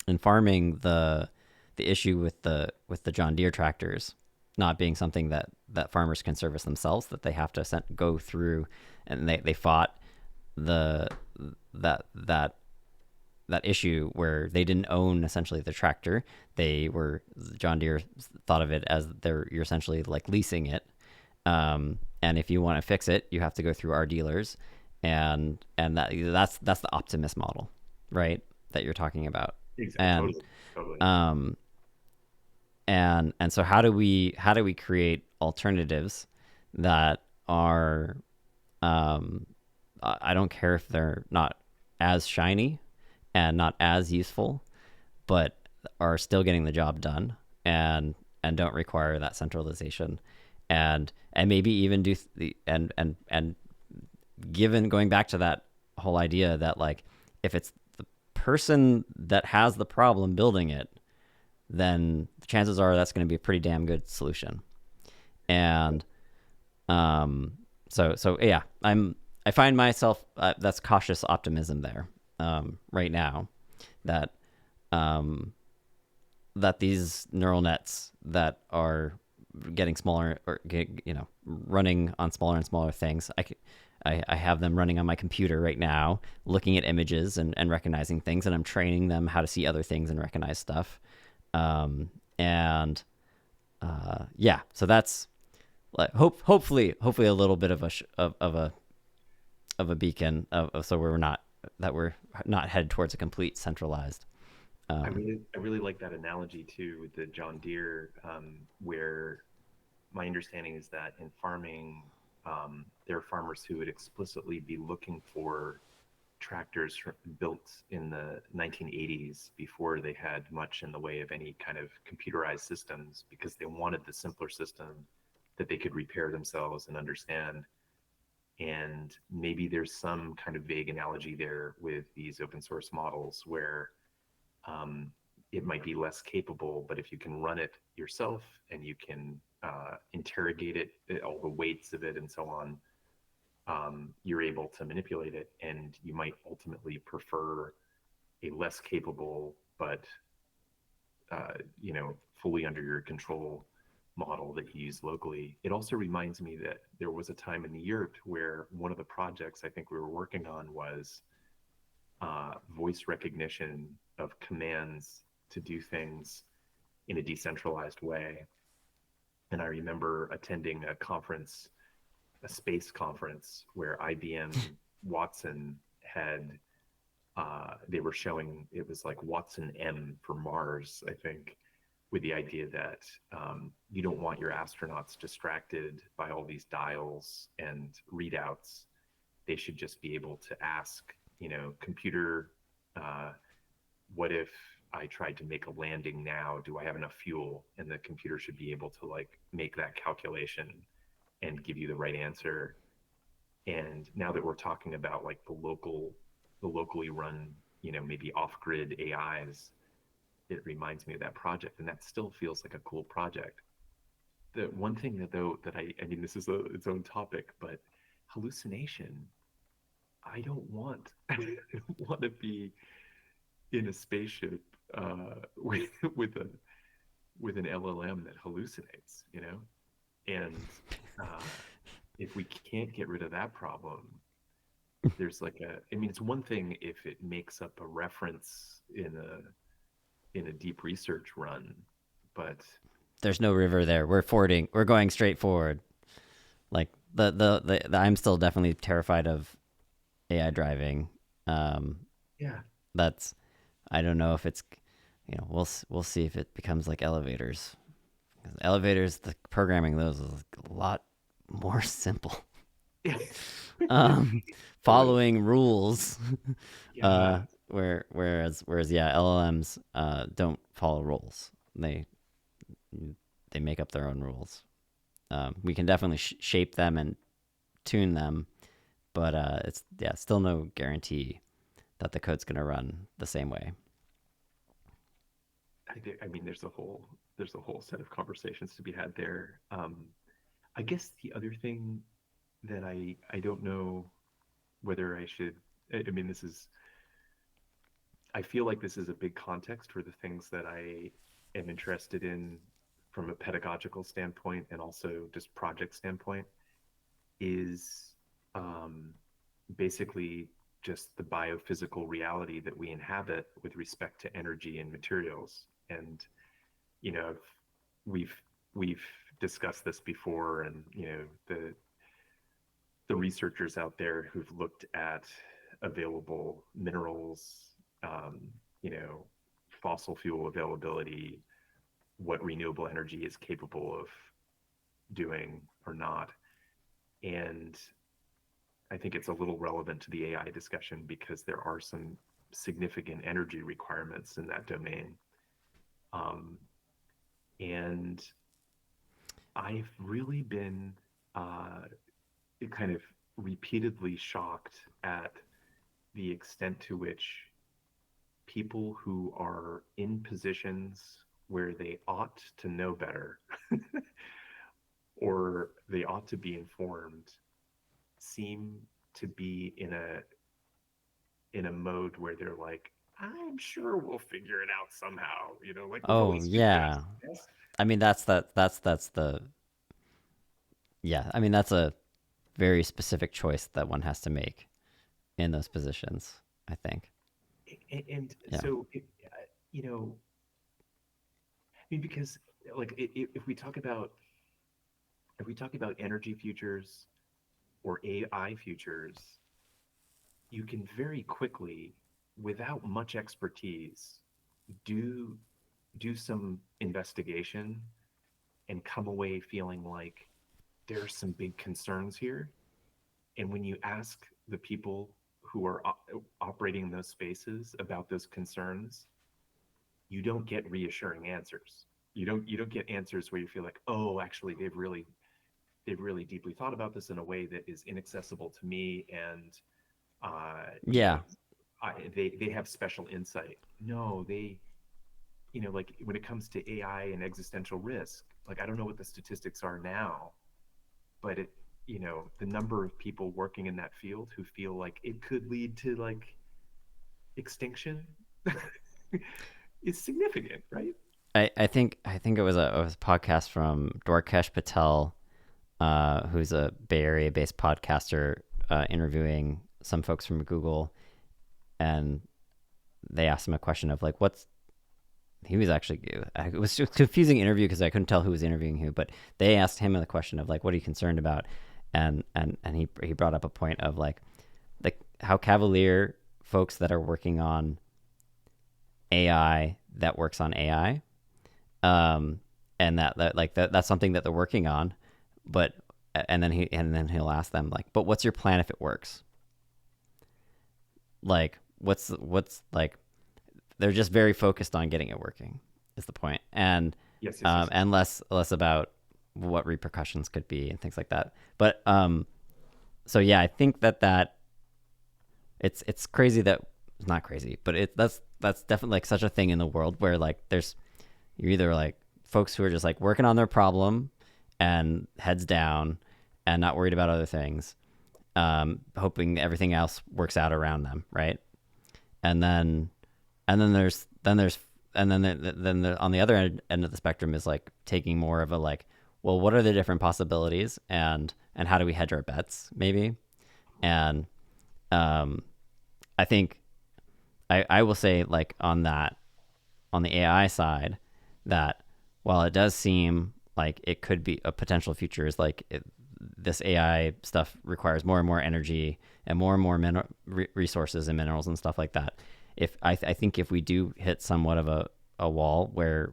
in farming, the issue with the John Deere tractors not being something that farmers can service themselves, that they have to go through, and they fought the that that issue where they didn't own essentially the tractor. They were John Deere thought of it as you're essentially like leasing it. And if you want to fix it, you have to go through our dealers, and that's the optimist model, right? That you're talking about, Exactly. and Totally. Totally. um, and so how do we create alternatives that are I don't care if they're not as shiny and not as useful, but are still getting the job done and don't require that centralization, and maybe even do the and given going back to that whole idea that like if it's the person that has the problem building it, then the chances are that's going to be a pretty damn good solution. And um, so yeah, I find myself that's cautious optimism there right now that um, that these neural nets that are getting smaller or running on smaller and smaller things. I have them running on my computer right now, looking at images and recognizing things, and I'm training them how to see other things and recognize stuff. And Yeah, so that's like hopefully a little bit of a beacon so we're not headed towards a complete centralized. Um, I really like that analogy too with the John Deere, where my understanding is that in farming, there are farmers who would explicitly be looking for tractors built in the 1980s before they had much in the way of any kind of computerized systems because they wanted the simpler system that they could repair themselves and understand. And maybe there's some kind of vague analogy there with these open source models where um, it might be less capable, but if you can run it yourself and you can interrogate it, all the weights of it and so on, you're able to manipulate it, and you might ultimately prefer a less capable but fully under your control model that you use locally. It also reminds me that there was a time in the Europe where one of the projects I think we were working on was voice recognition of commands to do things in a decentralized way. And I remember attending a conference, a space conference, where IBM Watson had, they were showing, it was like Watson M for Mars, I think, with the idea that you don't want your astronauts distracted by all these dials and readouts. They should just be able to ask computer, uh, what if I tried to make a landing now? Do I have enough fuel? And the computer should be able to like make that calculation and give you the right answer. And now that we're talking about like the locally run, maybe off-grid AIs, it reminds me of that project, and that still feels like a cool project. The one thing that though that I mean, this is its own topic, but hallucination. I don't want I don't want to be in a spaceship with a with an LLM that hallucinates, And uh, if we can't get rid of that problem, there's like I mean, it's one thing if it makes up a reference in a deep research run, but There's no river there. We're fording. We're going straight forward. Like I'm still definitely terrified of AI driving. Um, yeah, that's I don't know if it's we'll see if it becomes like elevators. Elevators, the programming of those is a lot more simple. yeah, Um, totally, following rules. yeah. Whereas yeah, LLMs don't follow rules. They make up their own rules. We can definitely shape them and tune them, but it's yeah, still no guarantee that the code's gonna run the same way. I mean, there's a whole set of conversations to be had there. I guess the other thing that I don't know whether I should. I mean, I feel like this is a big context for the things that I am interested in from a pedagogical standpoint and also just project standpoint is um, basically just the biophysical reality that we inhabit with respect to energy and materials. And you know, we've we've discussed this before, and the researchers out there who've looked at available minerals, um, you know, fossil fuel availability, what renewable energy is capable of doing or not. And I think it's a little relevant to the AI discussion because there are some significant energy requirements in that domain. Um, and I've really been kind of repeatedly shocked at the extent to which people who are in positions where they ought to know better or they ought to be informed seem to be in a mode where they're like, I'm sure we'll figure it out somehow, like we've Oh always figured it out. yeah, Yes. I mean that's the yeah. I mean that's a very specific choice that one has to make in those positions. I think. And Yeah. so, you know, I mean, because like if we talk about energy futures or AI futures, you can very quickly, without much expertise, do do some investigation and come away feeling like there's some big concerns here. And when you ask the people who are operating in those spaces about those concerns, you don't get reassuring answers. You don't get answers where you feel like, oh, actually, they've really deeply thought about this in a way that is inaccessible to me, and uh, you know, Yeah. they have special insight. No, like when it comes to AI and existential risk, like I don't know what the statistics are now, but the number of people working in that field who feel like it could lead to like extinction is significant, right? I think it was a podcast from Dorkesh Patel, who's a Bay Area based podcaster, interviewing some folks from Google, and they asked him a question of like, what's he was actually it was a confusing interview because I couldn't tell who was interviewing who, but they asked him the question of like, what are you concerned about, and he brought up a point of like how cavalier folks that are working on AI that works on AI, um, and that's something that they're working on, but and then he'll ask them like, but what's your plan if it works? like what's like they're just very focused on getting it working is the point, Yes, yes, yes, yes. and less about what repercussions could be and things like that. But so yeah, I think that it's crazy that it's not crazy, but that's definitely like such a thing in the world where like there's you're either like folks who are just like working on their problem and heads down and not worried about other things, hoping everything else works out around them, right? And then and then there's and then on the other end of the spectrum is like taking more of a like, well, what are the different possibilities and how do we hedge our bets maybe? And um, I think I will say like on the AI side that while it does seem like it could be a potential future is like this AI stuff requires more and more energy and more resources and minerals and stuff like that. If I think if we do hit somewhat of a wall where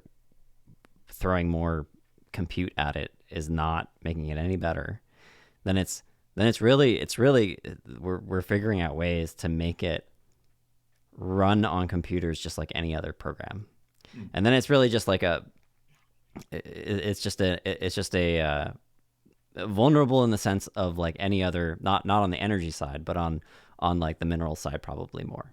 throwing more compute at it is not making it any better, then it's really we're figuring out ways to make it run on computers just like any other program. Mm. And then it's really just like it's just a vulnerable in the sense of like any other, not on the energy side but on like the mineral side probably more,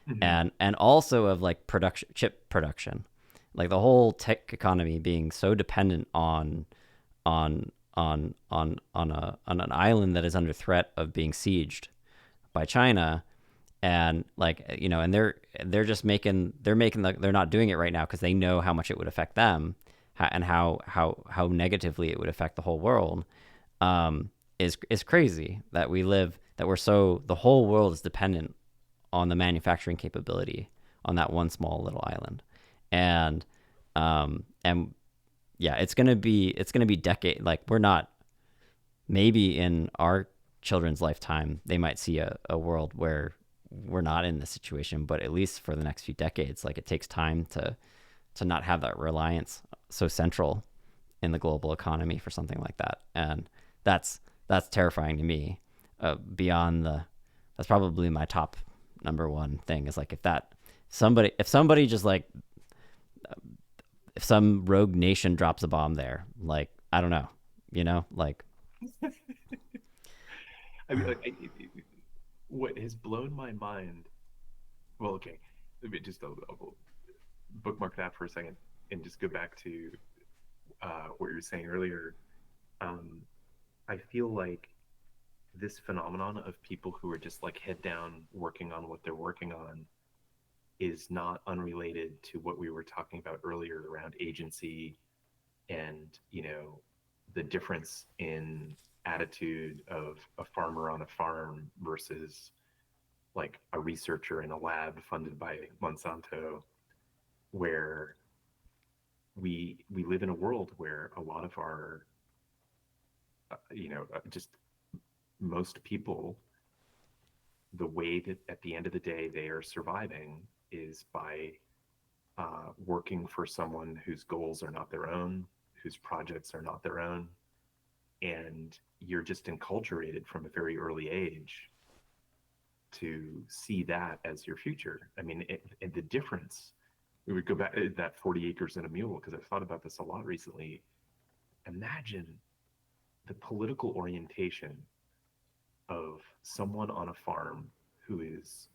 Hmm. and also of like production, chip production, like the whole tech economy being so dependent on an island that is under threat of being sieged by China. And like and they're just making they're not doing it right now because they know how much it would affect them, and how negatively it would affect the whole world. Is crazy that we're so the whole world is dependent on the manufacturing capability on that one small little island. And yeah, it's gonna be decade, like we're not, maybe in our children's lifetime they might see a world where we're not in this situation, but at least for the next few decades, like it takes time to not have that reliance so central in the global economy for something like that. And that's terrifying to me. Beyond the That's probably my top number one thing is like if somebody just like if some rogue nation drops a bomb there, like I don't know, like I mean, like, what has blown my mind. Well, okay, let me just I'll bookmark that for a second and just go back to what you were saying earlier. Um, I feel like this phenomenon of people who are just like head down working on what they're working on is not unrelated to what we were talking about earlier around agency and the difference in attitude of a farmer on a farm versus like a researcher in a lab funded by Monsanto, where we live in a world where a lot of our just most people, the way that at the end of the day they are surviving is by working for someone whose goals are not their own, whose projects are not their own, and you're just enculturated from a very early age to see that as your future. I mean, and the difference, we would go back that 40 acres and a mule, because I've thought about this a lot recently. Imagine the political orientation of someone on a farm who is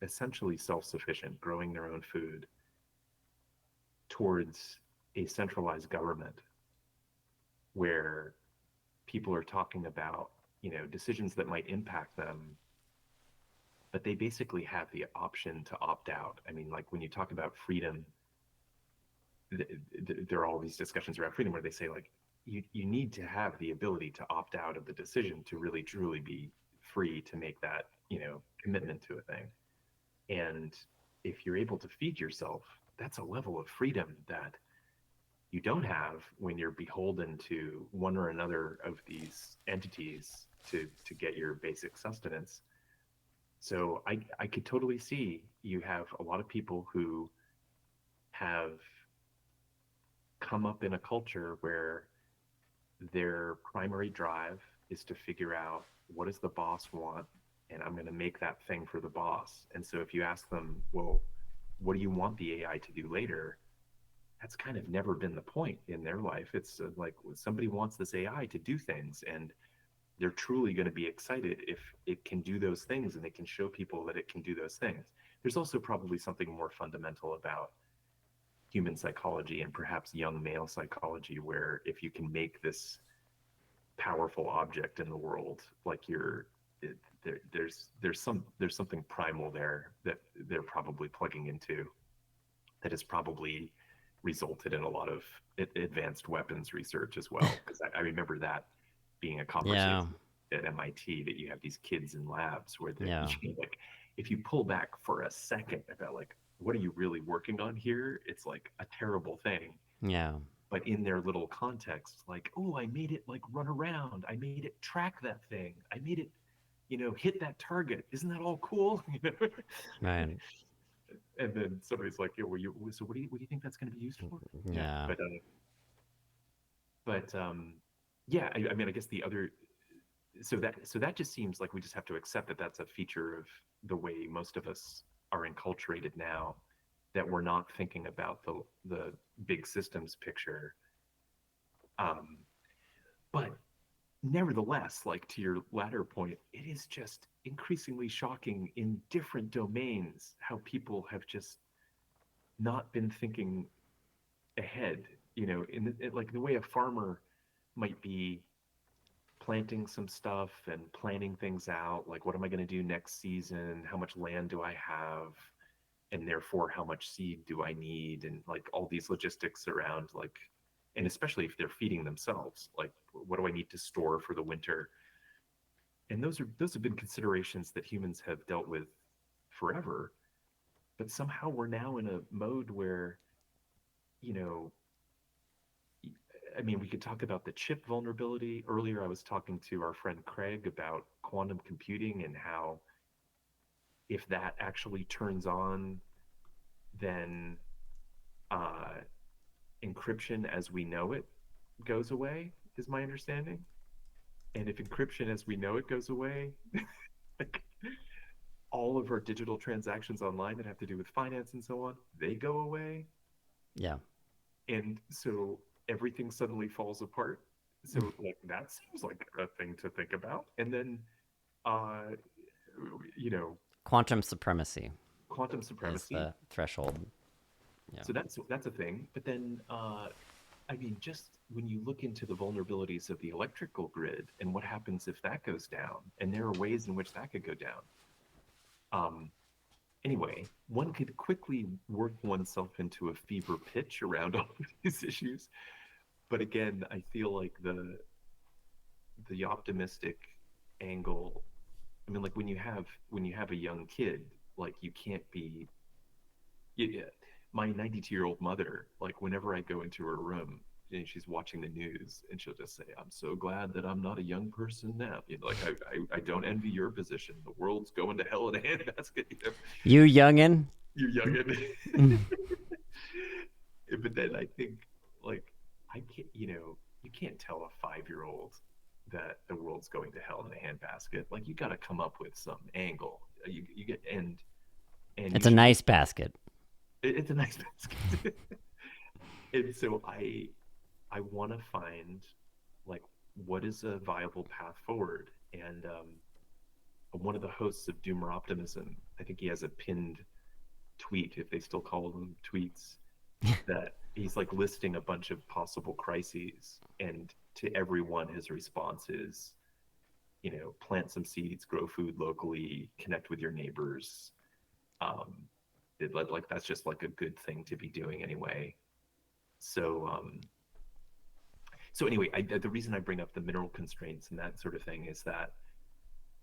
essentially self-sufficient, growing their own food, towards a centralized government where people are talking about, decisions that might impact them, but they basically have the option to opt out. I mean, like when you talk about freedom, there are all these discussions around freedom where they say like you need to have the ability to opt out of the decision to really truly be free to make that commitment to a thing. And if you're able to feed yourself, that's a level of freedom that you don't have when you're beholden to one or another of these entities to get your basic sustenance. So I could totally see you have a lot of people who have come up in a culture where their primary drive is to figure out what does the boss want and I'm going to make that thing for the boss. And so if you ask them, well, what do you want the AI to do later? That's kind of never been the point in their life. It's like somebody wants this AI to do things, and they're truly going to be excited if it can do those things and it can show people that it can do those things. There's also probably something more fundamental about human psychology and perhaps young male psychology, where if you can make this powerful object in the world, like there's something primal there that they're probably plugging into that has probably resulted in a lot of advanced weapons research as well. Because I remember that being a Yeah. conversation at MIT, that you have these kids in labs where they're Yeah. like, if you pull back for a second about like, what are you really working on here? It's like a terrible thing. Yeah. But in their little context, like, oh, I made it like run around. I made it track that thing. I made it, hit that target. Isn't that all cool? Right. And then somebody's like, "Yeah, so what do you think that's going to be used for?" Yeah, Yeah. but yeah, I mean, I guess the other, so that just seems like we just have to accept that that's a feature of the way most of us are enculturated now, that we're not thinking about the big systems picture. Um, but nevertheless, like to your latter point, it is just increasingly shocking in different domains how people have just not been thinking ahead, like the way a farmer might be planting some stuff and planning things out, like what am I going to do next season? How much land do I have? And therefore, how much seed do I need? And like all these logistics around, like, and especially if they're feeding themselves, like what do I need to store for the winter? And those have been considerations that humans have dealt with forever. But somehow we're now in a mode where, you know, I mean, we could talk about the chip vulnerability. Earlier, I was talking to our friend Craig about quantum computing and how if that actually turns on, then uh, encryption as we know it goes away, is my understanding. And if encryption as we know it goes away, like all of our digital transactions online that have to do with finance and so on, they go away. Yeah. And so everything suddenly falls apart. So like that seems like a thing to think about. And then uh you know Quantum supremacy quantum is supremacy. the threshold. Yeah. So that's a thing. But then I mean, just when you look into the vulnerabilities of the electrical grid and what happens if that goes down, and there are ways in which that could go down. um Anyway, one could quickly work oneself into a fever pitch around all of these issues. But again, I feel like the optimistic angle, I mean, like when you have a young kid, like you can't be, yeah, my 92-year-old mother, like whenever I go into her room and she's watching the news, and she'll just say, I'm so glad that I'm not a young person now. Like I don't envy your position. The world's going to hell in a handbasket. You youngin'. You youngin. But then I think, like, I can't, you can't tell a 5-year-old that the world's going to hell in a handbasket. Like, you got to come up with some angle. You get and It's you a should. nice basket. It's a nice basket. And so I want to find, like, what is a viable path forward. And one of the hosts of Doomer Optimism, I think he has a pinned tweet, if they still call them tweets, that he's like listing a bunch of possible crises, and to everyone his response is, plant some seeds, grow food locally, connect with your neighbors. um like that's just like a good thing to be doing anyway. So anyway, the reason I bring up the mineral constraints and that sort of thing is that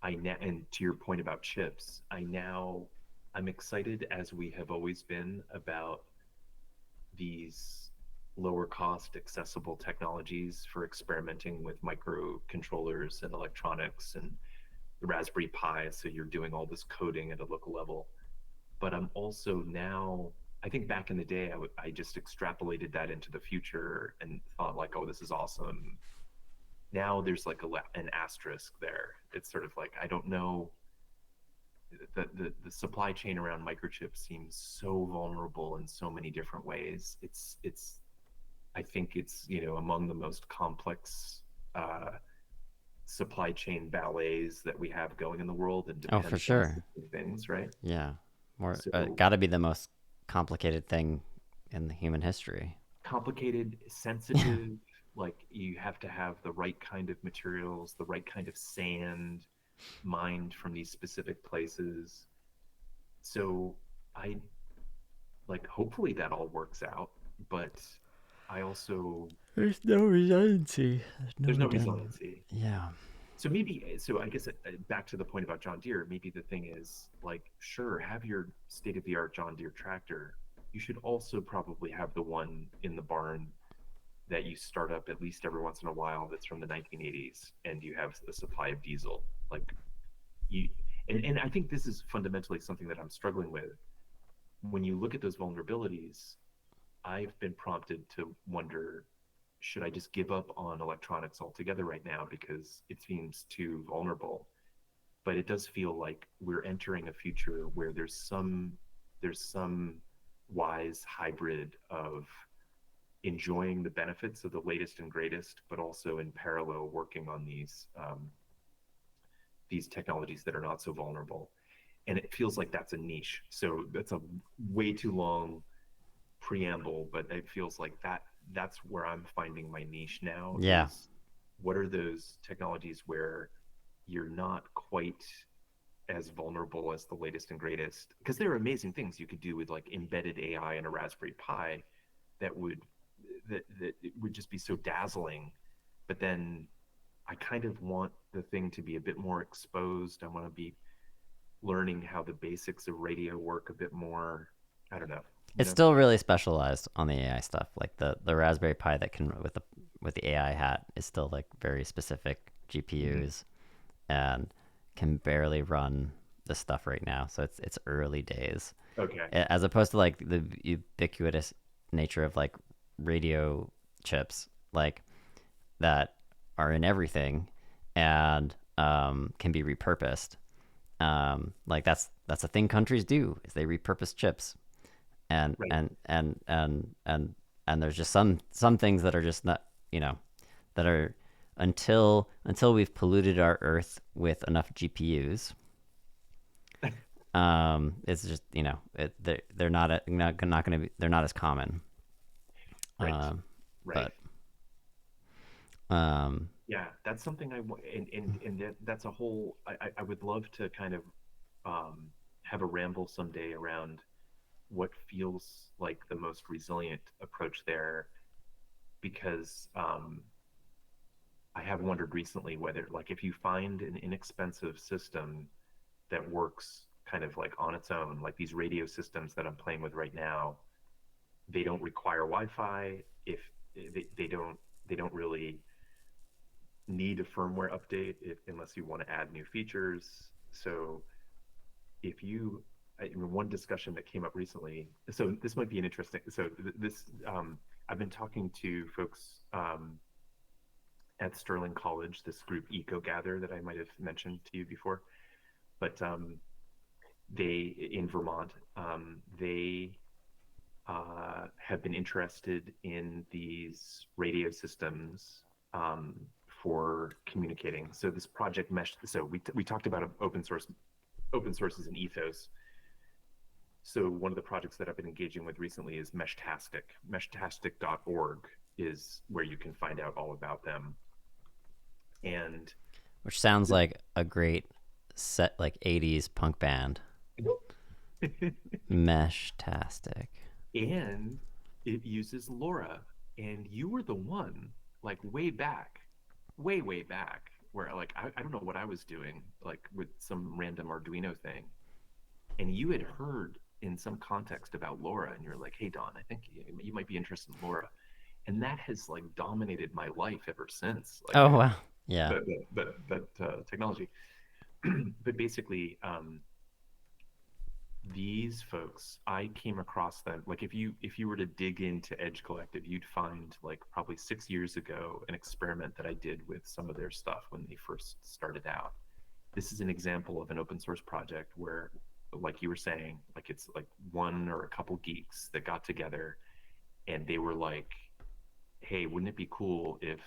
and to your point about chips, I'm excited, as we have always been, about these lower cost accessible technologies for experimenting with microcontrollers and electronics and the Raspberry Pi, so you're doing all this coding at a local level. But I'm also now, I think back in the day, I just extrapolated that into the future and thought like, oh, this is awesome. Now there's like an asterisk there. It's sort of like, I don't know the supply chain around microchips seems so vulnerable in so many different ways. It's I think it's, among the most complex uh, supply chain ballets that we have going in the world, and Oh, for depends on so sure. many things, right? Yeah. More So got to be the most complicated thing in the human history. complicated, sensitive, like you have to have the right kind of materials, the right kind of sand mined from these specific places. So I like hopefully that all works out, but I also There's no redundancy. There's no there's no redundancy. resiliency. Yeah. So I guess back to the point about John Deere, maybe the thing is like, sure, have your state of the art John Deere tractor. You should also probably have the one in the barn that you start up at least every once in a while that's from the 1980s, and you have a supply of diesel. Like you, and I think this is fundamentally something that I'm struggling with. When you look at those vulnerabilities, I've been prompted to wonder, should I just give up on electronics altogether right now because it seems too vulnerable? But it does feel like we're entering a future where there's some wise hybrid of enjoying the benefits of the latest and greatest, but also in parallel working on these technologies that are not so vulnerable. And it feels like that's a niche. So that's a way too long preamble, but it feels like that's where I'm finding my niche now Yeah. is what are those technologies where you're not quite as vulnerable as the latest and greatest, because there are amazing things you could do with like embedded AI in a Raspberry Pi that that it would just be so dazzling. But then I kind of want the thing to be a bit more exposed. I want to be learning how the basics of radio work a bit more. I don't know, you It's know. still really specialized on the AI stuff. Like the Raspberry Pi that can with the AI hat is still like very specific Mhm. GPUs and can barely run this stuff right now. So it's early days. Okay. As opposed to like the ubiquitous nature of like radio chips, like that are in everything and can be repurposed. Like that's a thing countries do is they repurpose chips, and Right. and and and and and there's just some things that are just not, that are until we've polluted our earth with enough GPUs. It's just, they're not going to be, they're not as common. Right. um, Right. but um, Yeah, that's something that's a whole. I would love to kind of um, have a ramble someday around what feels like the most resilient approach there, because I have wondered recently whether, like, if you find an inexpensive system that works kind of like on its own, like these radio systems that I'm playing with right now, they don't require Wi-Fi. If they don't really need a firmware update unless you want to add new features. So if you, I mean, one discussion that came up recently, so this might be an interesting, so this, I've been talking to folks at Sterling College, this group EcoGather that I might have mentioned to you before, but they, in Vermont, they have been interested in these radio systems for communicating. So this project mesh. So we talked about open sources and ethos. So one of the projects that I've been engaging with recently is Meshtastic. Meshtastic.org is where you can find out all about them. And which sounds like a great set, like 80s punk band. Mesh-tastic. and it uses LoRa. And you were the one, like way back, way back, where like I don't know what I was doing, like with some random Arduino thing, and you had heard in some context about LoRa, and you're like, "Hey Don, I think you might be interested in LoRa," and that has like dominated my life ever since. Like Oh wow. Yeah. that technology, but basically, these folks, I came across them. Like if you were to dig into Edge Collective, you'd find like probably 6 years ago an experiment that I did with some of their stuff when they first started out. this is an example of an open source project where, like you were saying, like it's like one or a couple geeks that got together and they were like, hey, wouldn't it be cool if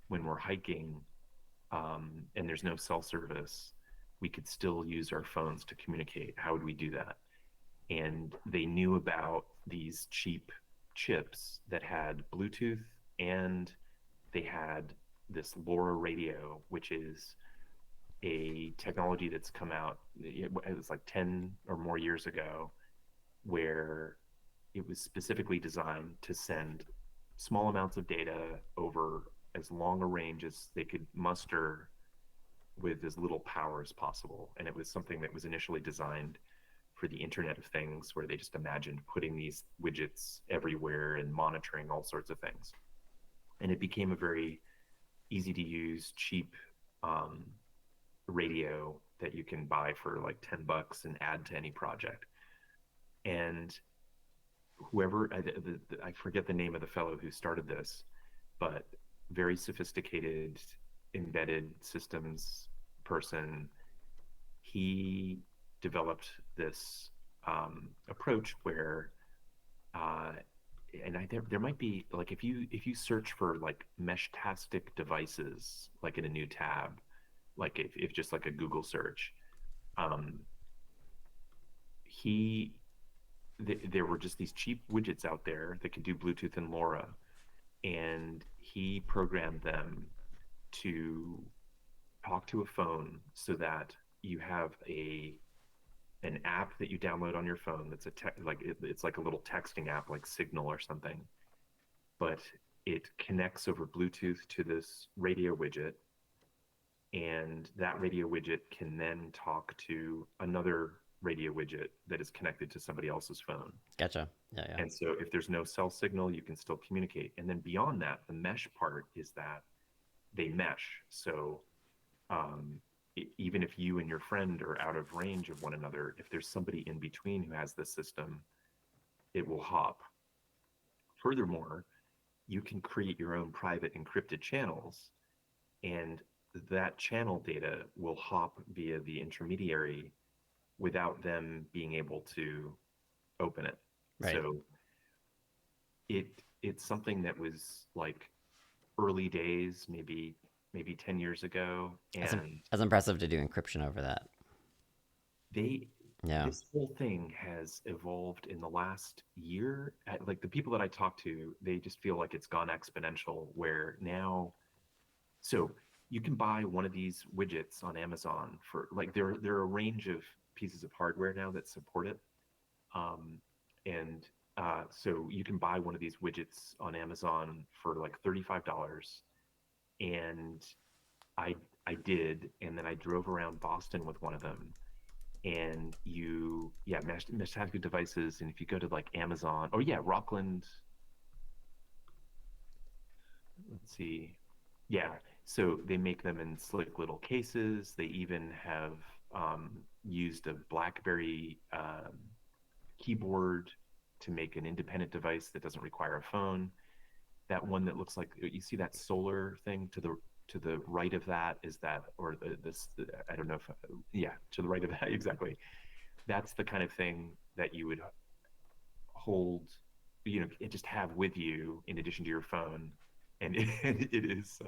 when we're hiking and there's no cell service, we could still use our phones to communicate? How would we do that? And they knew about these cheap chips that had Bluetooth, and they had this LoRa radio, which is a technology that's come out, it was like 10 or more years ago, where it was specifically designed to send small amounts of data over as long a range as they could muster with as little power as possible. And it was something that was initially designed for the Internet of Things, where they just imagined putting these widgets everywhere and monitoring all sorts of things. And it became a very easy to use, cheap um, radio that you can buy for like $10 and add to any project. And whoever, I forget the name of the fellow who started this, but very sophisticated embedded systems person, he developed this approach where uh, there might be like if you search for like mesh-tastic devices like in a new tab, like if just like a Google search, um, he there were just these cheap widgets out there that could do Bluetooth and LoRa, and he programmed them to talk to a phone so that you have a an app that you download on your phone that's it's like a little texting app like Signal or something, but it connects over Bluetooth to this radio widget, and that radio widget can then talk to another radio widget that is connected to somebody else's phone. Gotcha. Yeah, yeah. And so if there's no cell signal, you can still communicate. And then beyond that, the mesh part is that they mesh. So um, even if you and your friend are out of range of one another, if there's somebody in between who has this system, it will hop. Furthermore, you can create your own private encrypted channels, and that channel data will hop via the intermediary without them being able to open it. Right. So it's something that was like early days, maybe 10 years ago, That's, and that's impressive to do encryption over that. they Yeah. this whole thing has evolved in the last year. Like the people that I talk to, they just feel like it's gone exponential, where now, so you can buy one of these widgets on Amazon for like there are a range of pieces of hardware now that support it. Um, and so you can buy one of these widgets on Amazon for like $35. And I I did, and then I drove around Boston with one of them. And yeah, mesh tactical devices. And if you go to like Amazon, oh yeah, Rockland, let's see, yeah. So they make them in slick little cases. They even have used a BlackBerry keyboard to make an independent device that doesn't require a phone. That one that looks like, you see that solar thing to the right of that, is that, or I don't know if, yeah, to the right of that exactly. That's the kind of thing that you would hold, and just have with you in addition to your phone. And it is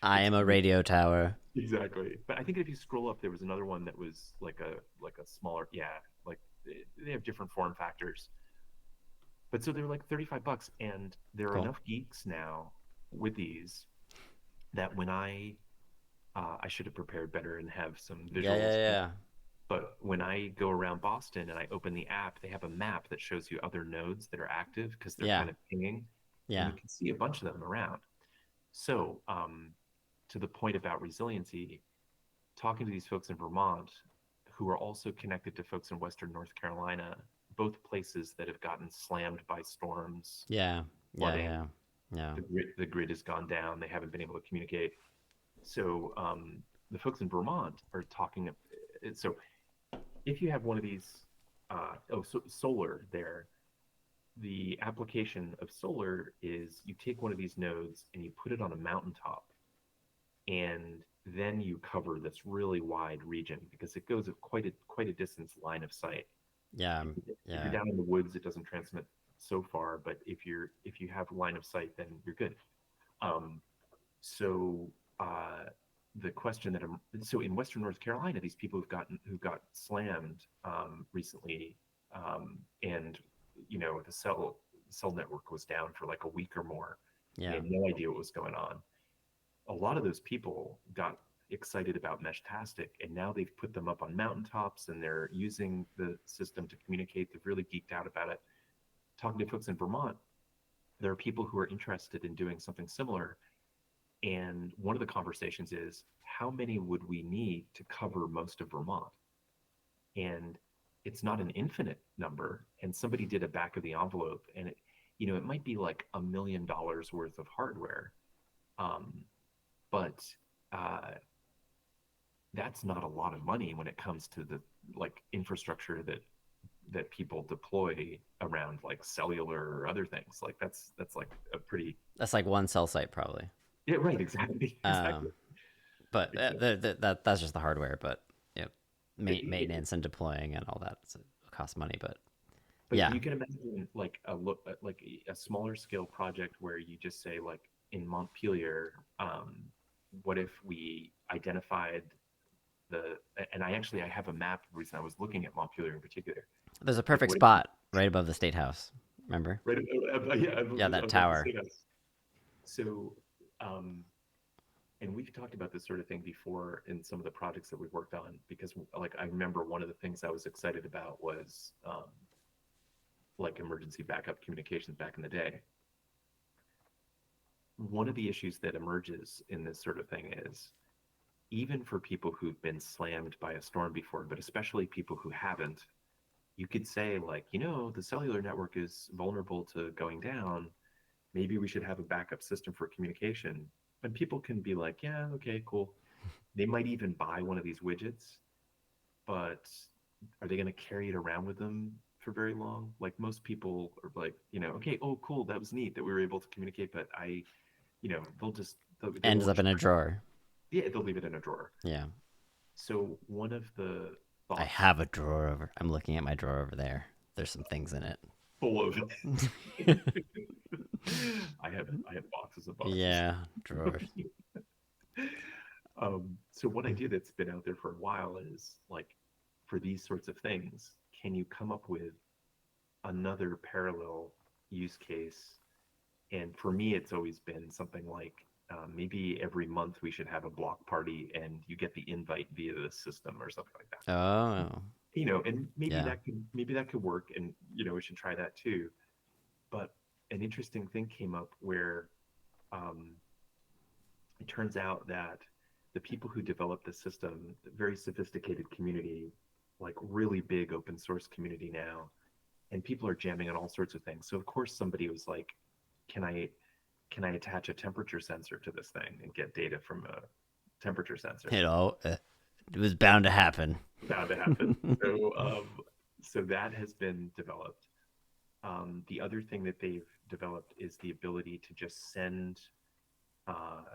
I it's am a really, radio tower. exactly. But I think if you scroll up, there was another one that was like a smaller, yeah, like they have different form factors. But so they're like $35, and there are Cool. enough geeks now with these that when I should have prepared better and have some Yeah, yeah, visuals. yeah. But when I go around Boston and I open the app, they have a map that shows you other nodes that are active because they're Yeah, kind of pinging, and yeah. you can see a bunch of them around. So, to the point about resiliency, talking to these folks in Vermont who are also connected to folks in Western North Carolina, both places that have gotten slammed by storms, Yeah, yeah, flooding, yeah, yeah. the grid has gone down, they haven't been able to communicate. So, the folks in Vermont are talking. So if you have one of these, solar there, the application of solar is you take one of these nodes and you put it on a mountaintop, and then you cover this really wide region because it goes at quite a distance line of sight. Yeah. If you're Yeah. down in the woods, it doesn't transmit so far, but if you have line of sight, then you're good. Um, so uh, the question that I'm so in Western North Carolina, these people who got slammed recently, and the cell network was down for like a week or more. They Yeah. had no idea what was going on. A lot of those people got excited about Meshtastic, and now they've put them up on mountaintops and they're using the system to communicate. They've really geeked out about it. Talking to folks in Vermont, there are people who are interested in doing something similar. And one of the conversations is how many would we need to cover most of Vermont? And it's not an infinite number. And somebody did a back of the envelope, and it might be like $1 million worth of hardware. Um, but uh, that's not a lot of money when it comes to the like infrastructure that people deploy around like cellular or other things. Like that's like a pretty That's like one cell site probably. yeah, right, exactly. Exactly. Um, but Exactly. that's just the hardware. But you know, It- maintenance and deploying and all that costs money. But but yeah, you can imagine like a smaller scale project where you just say like in Montpelier, what if we identified the and I have a map. The reason I was looking at Montpelier in particular, there's a like perfect what if spot right above the state house. Remember? right yeah Yeah, that above the tower. state house. So um, and we've talked about this sort of thing before in some of the projects that we've worked on because like I remember one of the things I was excited about was like emergency backup communications back in the day. One of the issues that emerges in this sort of thing is even for people who've been slammed by a storm before, but especially people who haven't, you could say like, the cellular network is vulnerable to going down. Maybe we should have a backup system for communication. And people can be like, yeah, okay, cool. They might even buy one of these widgets, but are they going to carry it around with them for very long? Like most people are like, okay, oh, cool, that was neat that we were able to communicate, but they Ends won't, up in a drawer. yeah, they'll leave it in a drawer. Yeah. So one of the I thoughts have a drawer over. I'm looking at my drawer over there. There's some things in it. full of I have boxes of boxes. Yeah, drawers. So one idea that's been out there for a while is like for these sorts of things, can you come up with another parallel use case? And for me, it's always been something like maybe every month we should have a block party and you get the invite via the system or something like that. Oh, And yeah. maybe that could work, and we should try that too. But an interesting thing came up where um, it turns out that the people who developed the system, very sophisticated community, like really big open source community now, and people are jamming on all sorts of things. So of course somebody was like, "Can I attach a temperature sensor to this thing and get data from a temperature sensor?" It was bound to happen. Bound to happen. So that has been developed. The other thing that they've developed is the ability to just send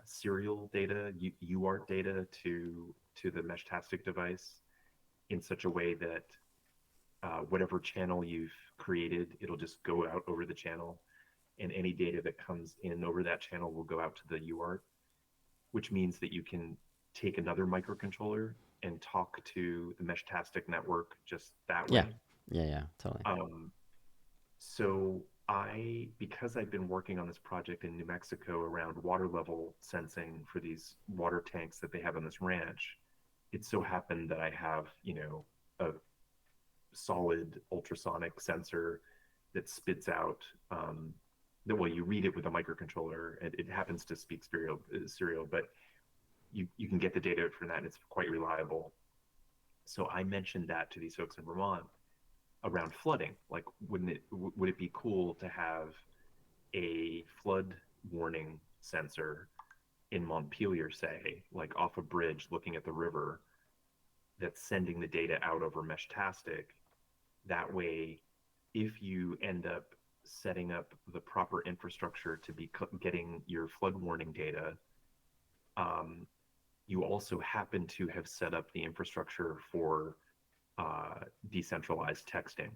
serial data, UART data to the Meshtastic device in such a way that whatever channel you've created, it'll just go out over the channel, and any data that comes in over that channel will go out to the UART, which means that you can take another microcontroller and talk to the Meshtastic network just that Yeah. way. Yeah, yeah, totally. Um, because I've been working on this project in New Mexico around water level sensing for these water tanks that they have on this ranch, it so happened that I have, a solid ultrasonic sensor that spits out well, you read it with a microcontroller, and it happens to speak serial, but you can get the data from that, and it's quite reliable. So I mentioned that to these folks in Vermont around flooding. Like, would it be cool to have a flood warning sensor in Montpelier, say, like off a bridge looking at the river, that's sending the data out over Meshtastic? That way, if you end up setting up the proper infrastructure to be getting your flood warning data, um, you also happen to have set up the infrastructure for uh, decentralized texting,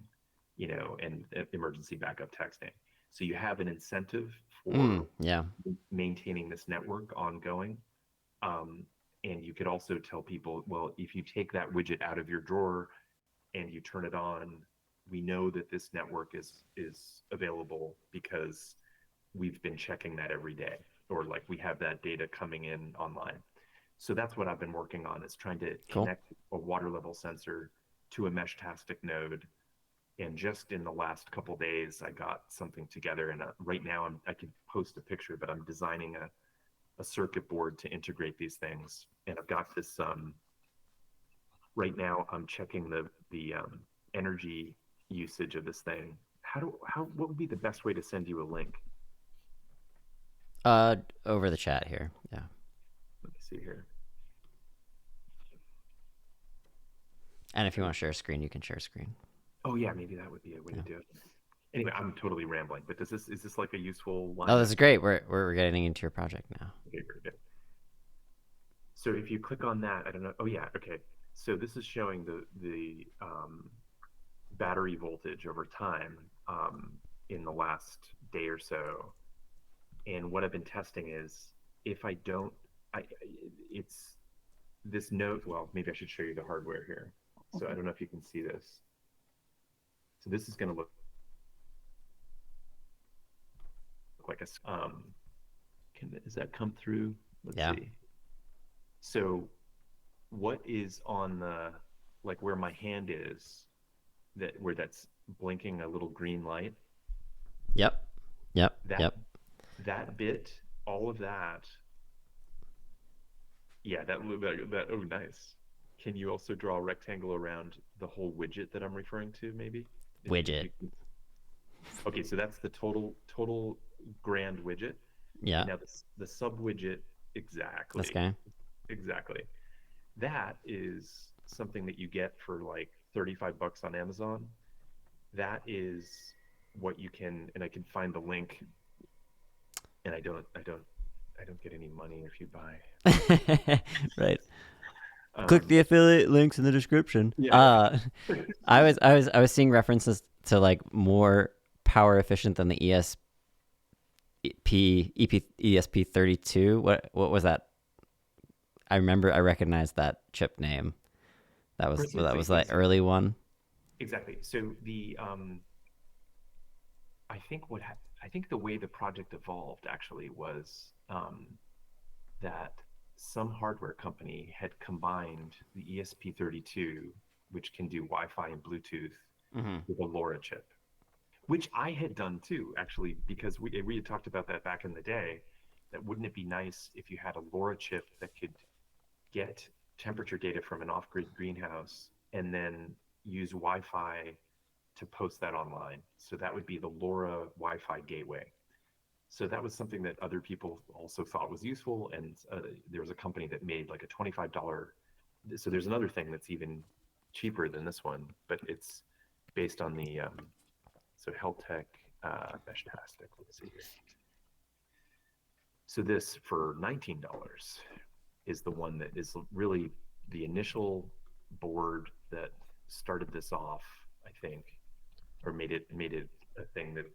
and emergency backup texting. So you have an incentive for Yeah. maintaining this network ongoing. Um, and you could also tell people, well, if you take that widget out of your drawer and you turn it on, we know that this network is available because we've been checking that every day, or like we have that data coming in online. So that's what I've been working on, is trying to Cool. connect a water level sensor to a Meshtastic node. And just in the last couple days, I got something together. And right now, I can post a picture, but I'm designing a circuit board to integrate these things. And I've got this. Right now, I'm checking the energy usage of this thing. What would be the best way to send you a link? Uh, over the chat here. Yeah. Let me see here. And if you want to share a screen, you can share a screen. Oh yeah, maybe that would be a way to Yeah. do it. Anyway, I'm totally rambling, but is this like a useful Oh, line this of? is great. We're getting into your project now. Okay, very good. So if you click on that, I don't know. Oh yeah, okay. So this is showing the battery voltage over time, in the last day or so. And what I've been testing is, if I don't, it's this note. Well, maybe I should show you the hardware here. So I don't know if you can see this. So this is going to look like a. Does that come through? Let's Yeah. see. So what is on the, like where my hand is, that where that's blinking a little green light, Yep. Yep. that Yep. that bit, all of that, yeah, that oh nice. Can you also draw a rectangle around the whole widget that I'm referring to, maybe? If Widget. you can. Okay, so that's the total grand widget. Yeah. And now the sub widget, This exactly. guy. Exactly. That is something that you get for like 35 bucks on Amazon. That is what you can, and I can find the link, and I don't get any money if you buy. Right. Click Um, the affiliate links in the description. yeah. I was seeing references to like more power efficient than the ESP32. What was that? I recognized that chip name. That was that Precisely. early one. Exactly. So I think the way the project evolved actually was, that some hardware company had combined the ESP32, which can do Wi-Fi and Bluetooth, Mm-hmm. with a LoRa chip, which I had done too, actually, because we had talked about that back in the day. That wouldn't it be nice if you had a LoRa chip that could get temperature data from an off-grid greenhouse and then use Wi-Fi to post that online. So that would be the LoRa Wi-Fi gateway. So that was something that other people also thought was useful, and there was a company that made like a $25. So there's another thing that's even cheaper than this one, but it's based on the so Heltec Meshtastic. Let's see here. So this for $19 is the one that is really the initial board that started this off, I think, or made it a thing that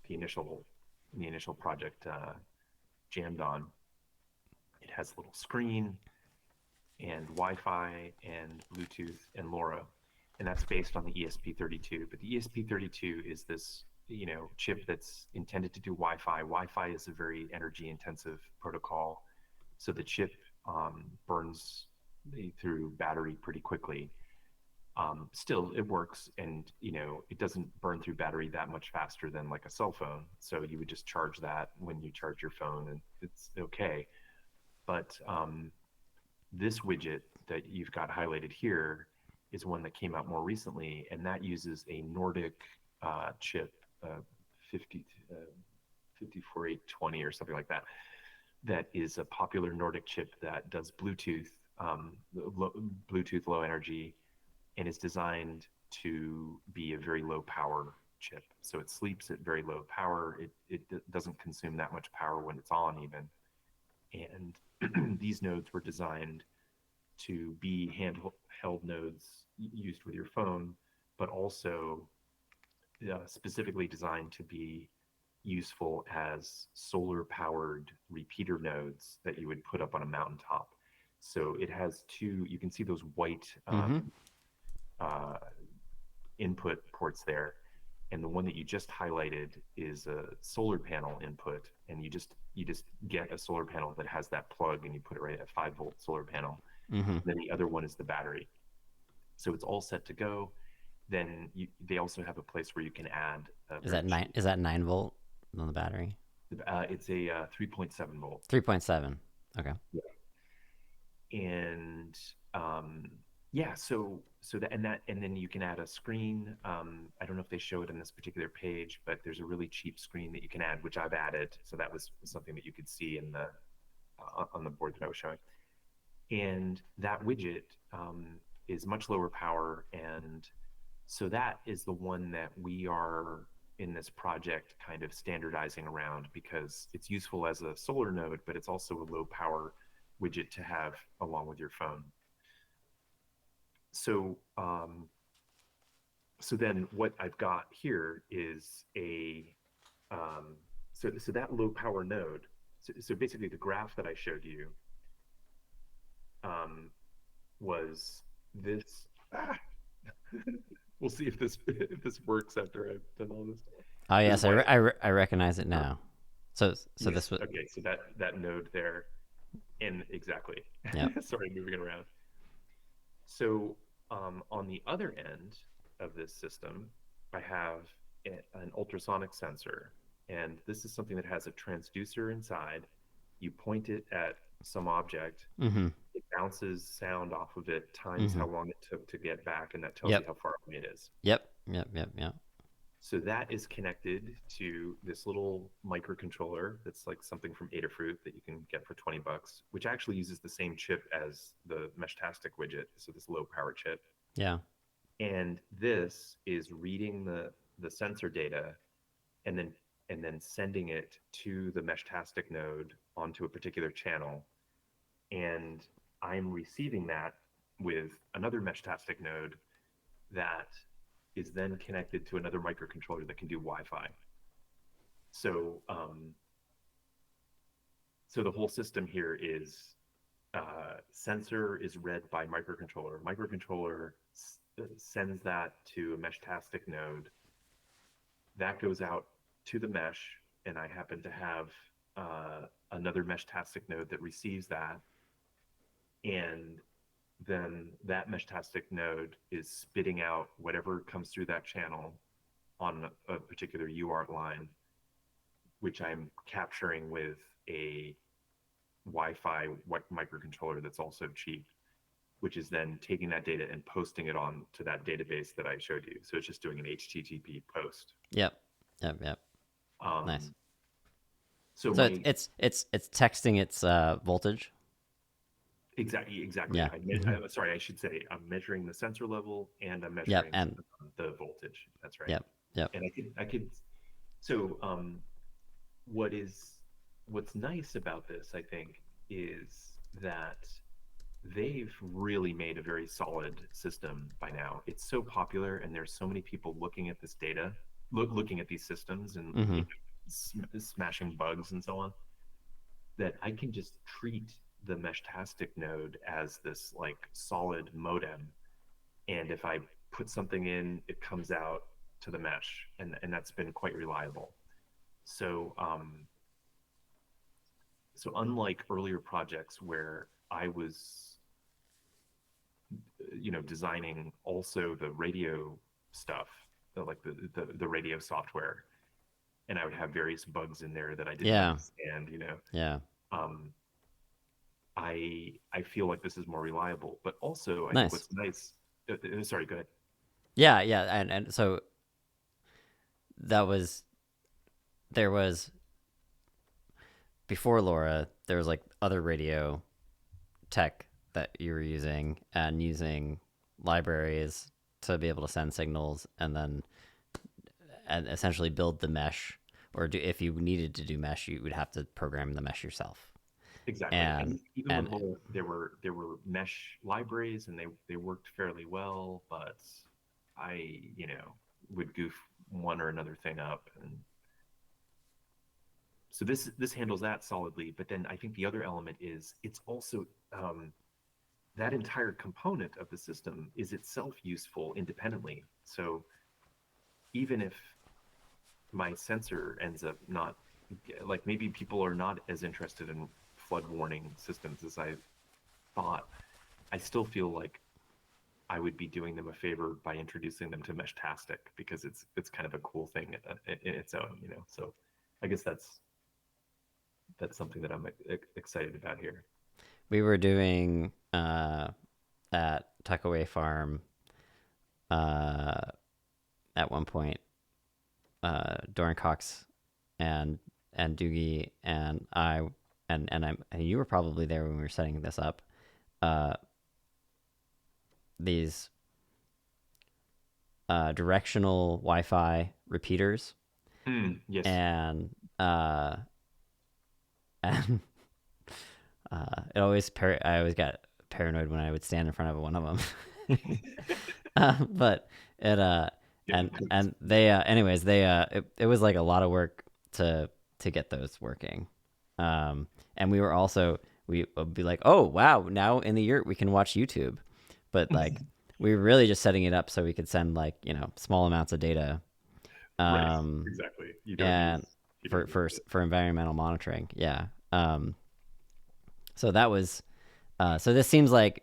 the initial project jammed on. It has a little screen and Wi-Fi and Bluetooth and LoRa, and that's based on the ESP32. But the ESP32 is this, chip that's intended to do Wi-Fi. Wi-Fi is a very energy-intensive protocol, so the chip burns through battery pretty quickly. Still, it works, and it doesn't burn through battery that much faster than like a cell phone. So you would just charge that when you charge your phone, and it's okay. But this widget that you've got highlighted here is one that came out more recently, and that uses a Nordic chip, 50, 54820 or something like that. That is a popular Nordic chip that does Bluetooth, Bluetooth low energy, and is designed to be a very low power chip. So it sleeps at very low power. It doesn't consume that much power when it's on, even. And these nodes were designed to be handheld nodes used with your phone, but also specifically designed to be useful as solar powered repeater nodes that you would put up on a mountaintop. So it has two, you can see those white Mm-hmm. uh, input ports there. And the one that you just highlighted is a solar panel input. And you just get a solar panel that has that plug and you put it right at 5-volt solar panel. Mm-hmm. And then the other one is the battery. So it's all set to go. Then they also have a place where you can add a Is very that nine? cheap. Is that 9 volt on the battery? It's a 3.7 volt. 3.7. Okay. And yeah, so that and then you can add a screen. I don't know if they show it in this particular page, but there's a really cheap screen that you can add, which I've added. So that was something that you could see in the on the board that I was showing. And that widget is much lower power, and so that is the one that we are in this project kind of standardizing around because it's useful as a solar node, but it's also a low power widget to have along with your phone. So so then what I've got here is a so that low power node. So basically the graph that I showed you um, was this. Ah, we'll see if this works after I've done all this. Oh There's yes, white. I recognize it now. So Yes. this was. Okay. So that node there, and exactly. Yep. Sorry, moving it around. So on the other end of this system, I have an ultrasonic sensor, and this is something that has a transducer inside. You point it at some object, Mm-hmm. it bounces sound off of it times Mm-hmm. how long it took to get back, and that tells you Yep. how far away it is. Yep. Yep. Yep. Yep. So that is connected to this little microcontroller that's like something from Adafruit that you can get for $20, which actually uses the same chip as the Meshtastic widget, so this low power chip. Yeah. And this is reading the sensor data and then sending it to the Meshtastic node onto a particular channel. And I'm receiving that with another Meshtastic node that is then connected to another microcontroller that can do Wi-Fi. So so the whole system here is sensor is read by microcontroller. Microcontroller sends that to a Meshtastic node. That goes out to the mesh, and I happen to have another Meshtastic node that receives that, and then that Meshtastic node is spitting out whatever comes through that channel on a particular UART line, which I'm capturing with a Wi-Fi microcontroller that's also cheap, which is then taking that data and posting it on to that database that I showed you. So it's just doing an HTTP post. Yep. Yep. Yep. Nice. Um, so So my it's texting its voltage. exactly. Yeah. Mm-hmm. Sorry, I should say I'm measuring the sensor level and I'm Yep. measuring And the voltage. That's right. yep. Yep. And I could. So what is what's nice about this, I think, is that they've really made a very solid system by now. It's so popular, and there's so many people looking at this data, looking at these systems, and Mm-hmm. smashing bugs and so on. That I can just treat the Meshtastic node as this like solid modem, and if I put something in, it comes out to the mesh, and that's been quite reliable. So so unlike earlier projects where I was designing also the radio stuff, like the radio software, and I would have various bugs in there that I didn't Yeah. understand. Yeah. Um, I feel like this is more reliable, but also I think Nice. what's nice. Sorry, go ahead. Yeah. Yeah. And so that was there was before LoRa. There was like other radio tech that you were using and using libraries to be able to send signals and essentially build the mesh, or do if you needed to do mesh, you would have to program the mesh yourself. Exactly. and And even and before there were mesh libraries and they worked fairly well, but I, would goof one or another thing up. And so this handles that solidly. But then I think the other element is it's also that entire component of the system is itself useful independently. So even if my sensor ends up not, like, maybe people are not as interested in flood warning systems as I thought, I still feel like I would be doing them a favor by introducing them to Meshtastic because it's kind of a cool thing in its own. So I guess that's something that I'm excited about here. we were doing at Tuckaway Farm uh, at one point. Doran Cox and Doogie and I and you were probably there when we were setting this up. Uh, these directional Wi-Fi repeaters, Yes. and and it always I always got paranoid when I would stand in front of one of them. But it Yeah. and they anyways it was like a lot of work to get those working. And we were also we would be like, oh wow, now in the yurt we can watch YouTube, but like we were really just setting it up so we could send like small amounts of data, Right. um, Exactly. and You don't use it. for environmental monitoring. Yeah. So that was so this seems like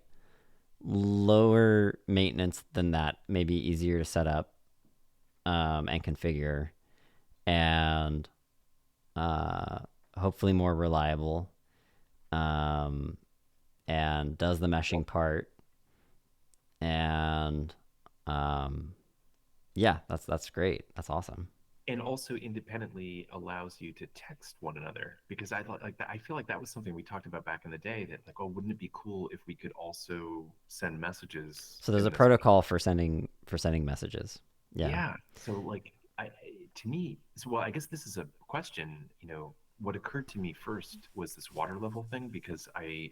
lower maintenance than that, maybe easier to set up and configure, and uh, hopefully more reliable, um, and does the meshing part. And yeah, that's great. That's awesome. And also independently allows you to text one another because I thought like that. I feel like that was something we talked about back in the day that like, oh, wouldn't it be cool if we could also send messages So there's a in this way? protocol for sending messages. Yeah. Yeah. So like to me, so well, I guess this is a question, what occurred to me first was this water level thing because I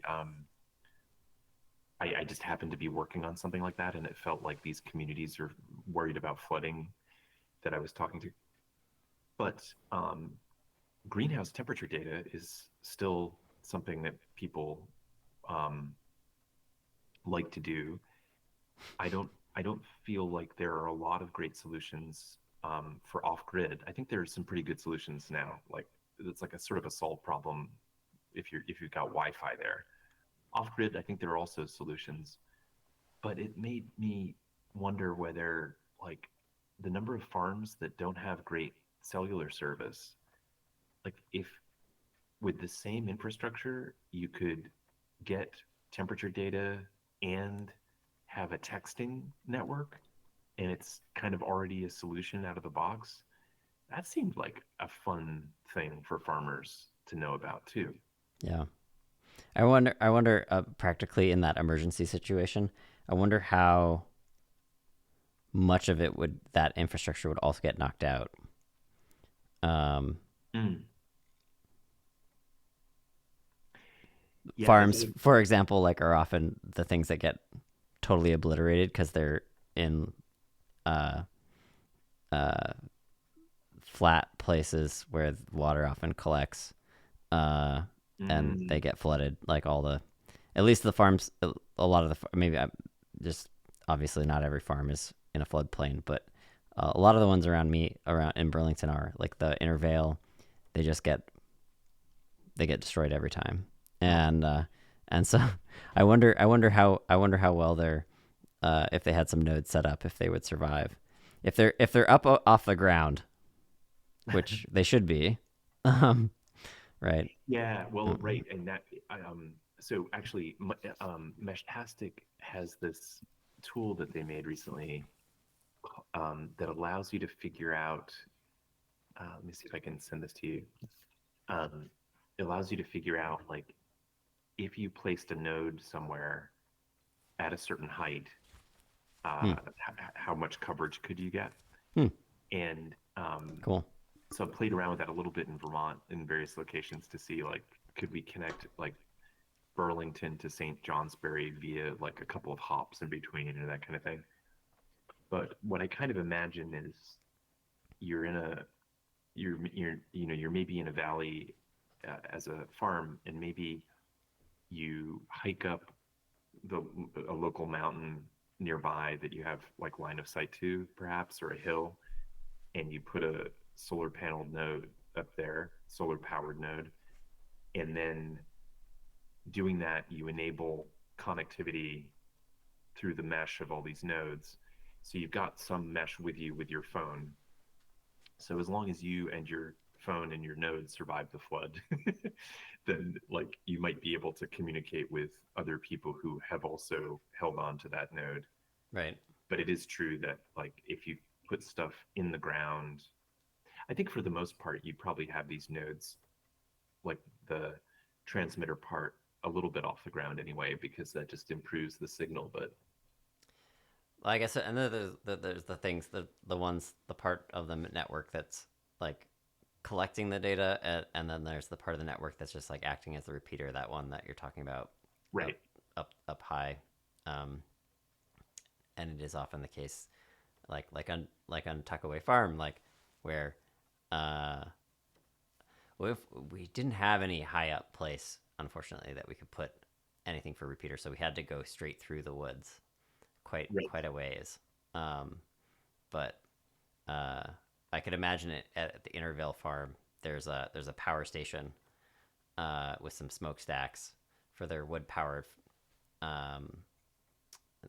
just happened to be working on something like that and it felt like these communities are worried about flooding that I was talking to. But greenhouse temperature data is still something that people um, like to do. I don't feel like there are a lot of great solutions for off grid. I think there are some pretty good solutions now. Like it's like a sort of a solved problem if you've got Wi-Fi there. Off grid, I think there are also solutions, but it made me wonder whether like the number of farms that don't have great cellular service, like if with the same infrastructure, you could get temperature data and have a texting network, and it's kind of already a solution out of the box. That seemed like a fun thing for farmers to know about too. Yeah. I wonder practically in that emergency situation, I wonder how much of it would that infrastructure would also get knocked out. Um, Mm. Yeah, Farms, for example, like are often the things that get totally obliterated because they're in uh, uh, flat places where water often collects, uh, and they mm, get flooded. Like all the, at least the farms, a lot of the maybe just obviously not every farm is in a floodplain, but a lot of the ones around me around in Burlington are like the Intervale. They just get destroyed every time, oh, and so I wonder how well they're if they had some nodes set up if they would survive if they're up off the ground, which they should be, um, right? yeah. Well, Mm-mm. right, and that so actually, Meshtastic has this tool that they made recently that allows you to figure out. Let me see if I can send this to you. Um, it allows you to figure out like if you placed a node somewhere at a certain height, Hmm. how much coverage could you get? Hmm. And Cool. so I played around with that a little bit in Vermont in various locations to see like could we connect like Burlington to St. Johnsbury via like a couple of hops in between or that kind of thing. But what I kind of imagine is you're in a you're maybe in a valley as a farm, and maybe you hike up the a local mountain nearby that you have like line of sight to, perhaps, or a hill, and you put a solar panel node up there, solar powered node, and then doing that, you enable connectivity through the mesh of all these nodes. So you've got some mesh with you with your phone. So as long as you and your phone and your node survive the flood, then like you might be able to communicate with other people who have also held on to that node. Right. But it is true that like if you put stuff in the ground, I think for the most part you probably have these nodes like the transmitter part a little bit off the ground anyway, because that just improves the signal. But Like I guess, and then there's the things, the part of the network that's like collecting the data, and then there's the part of the network that's just like acting as the repeater. That one that you're talking about, up right, up high, um, and it is often the case, like on Tuckaway Farm, like where, uh, if we didn't have any high up place, unfortunately, that we could put anything for repeater, so we had to go straight through the woods, right, quite a ways. Um, but uh, I could imagine it at the Intervale Farm. There's a power station with some smokestacks for their wood powered, um,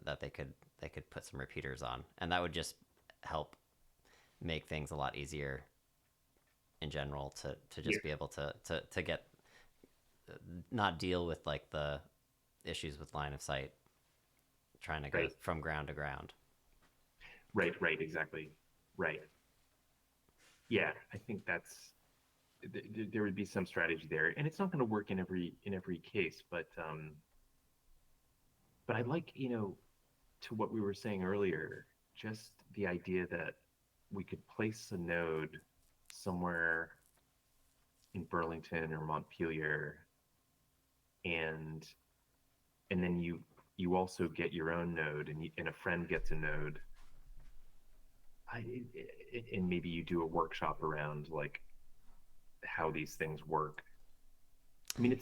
that they could put some repeaters on, and that would just help make things a lot easier in general to yeah, just be able to get, not deal with like the issues with line of sight trying to go right, from ground to ground. right, exactly, right. Yeah, I think that's there would be some strategy there, and it's not going to work in every case, but I like, to what we were saying earlier, just the idea that we could place a node somewhere in Burlington or Montpelier, and then you also get your own node, and a friend gets a node. And maybe you do a workshop around like how these things work. I mean,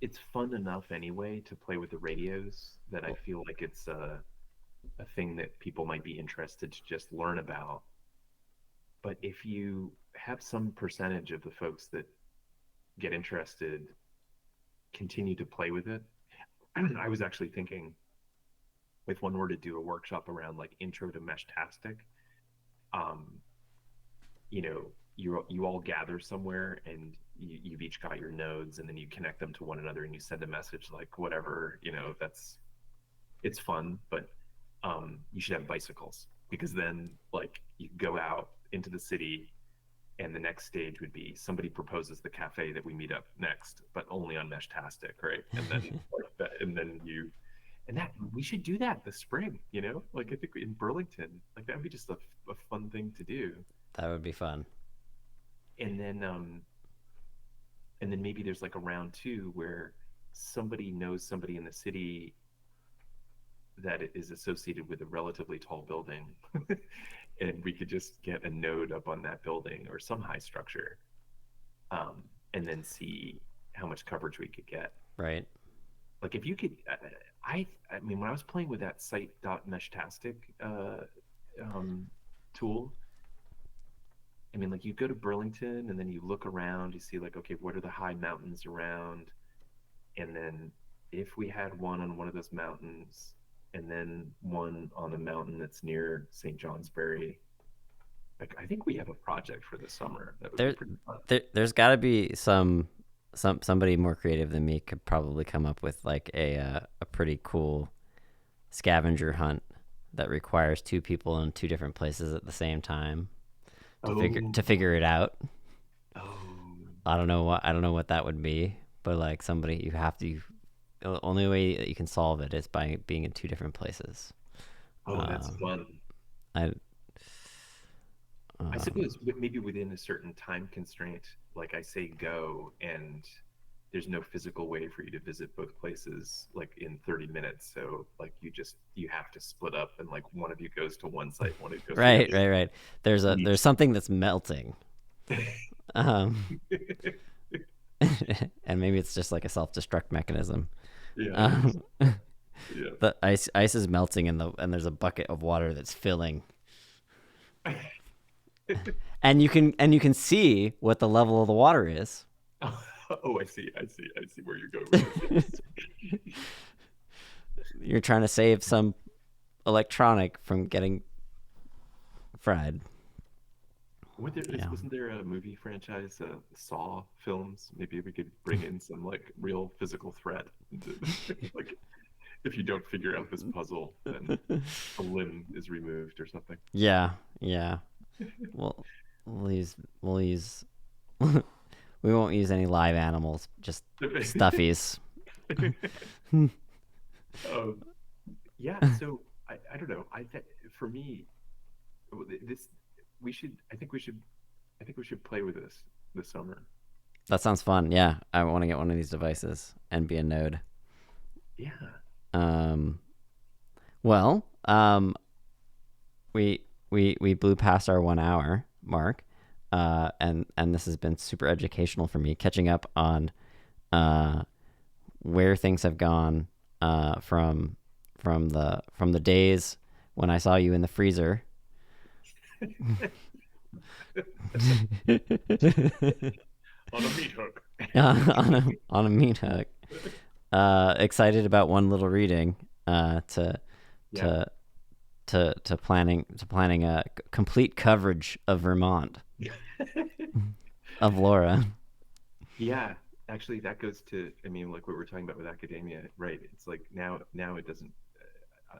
it's fun enough anyway to play with the radios that I Well, feel like it's a thing that people might be interested to just learn about. But if you have some percentage of the folks that get interested continue to play with it, I was actually thinking if one were to do a workshop around like intro to Meshtastic, um, you all gather somewhere, and you've each got your nodes, and then you connect them to one another, and you send a message like whatever, that's it's fun. But you should have bicycles, because then like you go out into the city, and the next stage would be somebody proposes the cafe that we meet up next, but only on Meshtastic, right? And then like that, and then you and that we should do that this spring, like I think in Burlington, like that would be just a fun thing to do. that would be fun. And then maybe there's like a round two where somebody knows somebody in the city that is associated with a relatively tall building, and we could just get a node up on that building or some high structure, and then see how much coverage we could get. Right. Like if you could, I mean, when I was playing with that site.meshtastic um, tool, I mean, like you go to Burlington and then you look around, you see like, okay, what are the high mountains around? And then if we had one on one of those mountains, and then one on a mountain that's near St. Johnsbury, like I think we have a project for the summer that would be there, pretty fun. there's got to be somebody more creative than me could probably come up with like a pretty cool scavenger hunt that requires two people in two different places at the same time Oh, to figure it out. oh, I don't know what that would be, but like somebody, you have to, the only way that you can solve it is by being in two different places. oh, that's Um, fun. I I um, suppose maybe within a certain time constraint, like I say go, and there's no physical way for you to visit both places like in 30 minutes. So like you have to split up, and like one of you goes to one site, one of you goes to the Right, other right, right. There's site. something that's melting. Um, and maybe it's just like a self-destruct mechanism. Yeah, I think so. Um, Yeah. the ice is melting and there's a bucket of water that's filling. And you can see what the level of the water is. Oh, I see where you're going with this. Yes. You're trying to save some electronic from getting fried. Yeah. Wasn't there a movie franchise, Saw films? Maybe we could bring in some like real physical threat. Like, if you don't figure out this puzzle, then a limb is removed or something. Yeah, yeah. We'll we'll use we won't use any live animals, just stuffies. um, yeah, so I don't know. For me, this I think we should play with this summer. That sounds fun. Yeah, I want to get one of these devices and be a node. Yeah. Um, well, we blew past our 1 hour mark, and this has been super educational for me, catching up on uh, where things have gone from the days when I saw you in the freezer. On a meat hook. On a meat hook. Excited about one little reading. To Yeah. to to planning a complete coverage of Vermont of Laura. Yeah, actually, that goes to, I mean, like what we're talking about with academia, right? It's like now it doesn't.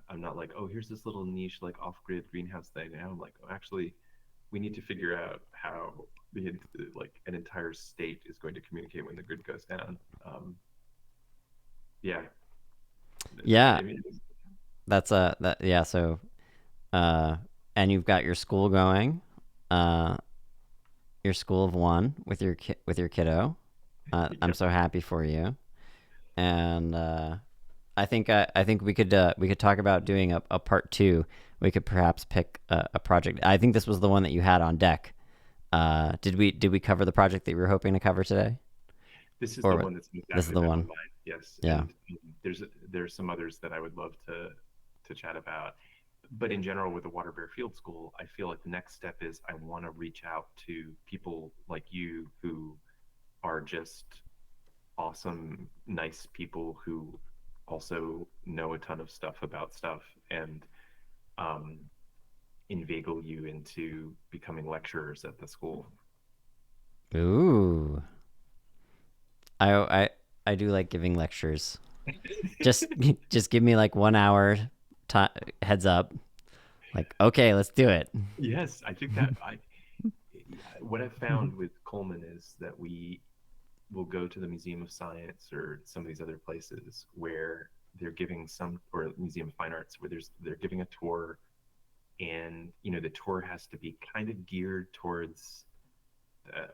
I'm not like, oh, here's this little niche like off-grid greenhouse thing. Now I'm like, oh, actually, we need to figure out how like an entire state is going to communicate when the grid goes down. Yeah, Yeah, I mean, that's that. Yeah, so uh, and you've got your school going, uh, your school of one with with your kiddo. I'm yep. so happy for you, and I think we could talk about doing a part two. We could perhaps pick a project. I think this was the one that you had on deck. Did we cover the project that we were hoping to cover today, This is the or one that's this is exactly the been on one? mine. Yes, Yeah. and there's some others that I would love to chat about. But in general, with the Water Bear Field School, I feel like the next step is I want to reach out to people like you who are just awesome, nice people who also know a ton of stuff about stuff, and um, inveigle you into becoming lecturers at the school. Ooh. I I I do like giving lectures. Just just give me like 1 hour heads up. Like, okay, let's do it. Yes, I think that I what I've found with Coleman is that we will go to the Museum of Science or some of these other places where they're giving some, or Museum of Fine Arts, where they're giving a tour, and the tour has to be kind of geared towards uh,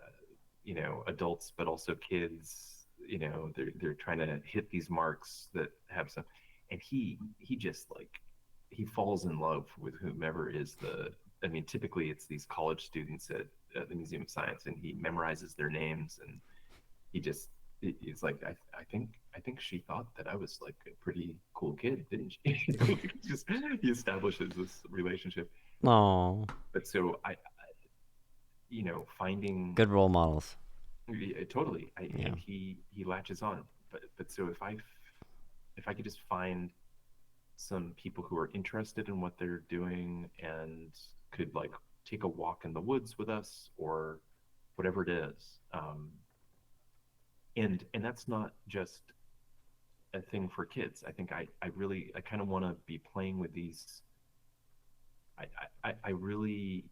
adults, but also kids. They're trying to hit these marks that have some, and he just like he falls in love with whomever is the. I mean, typically it's these college students at the Museum of Science, and he memorizes their names, and he just it's like I think she thought that I was like a pretty cool kid, didn't she? Just he establishes this relationship. Oh, But so finding good role models. yeah, totally, Yeah. and he latches on. But so if I could just find some people who are interested in what they're doing and could like take a walk in the woods with us or whatever it is, and that's not just a thing for kids. I think I kind of want to be playing with these. I really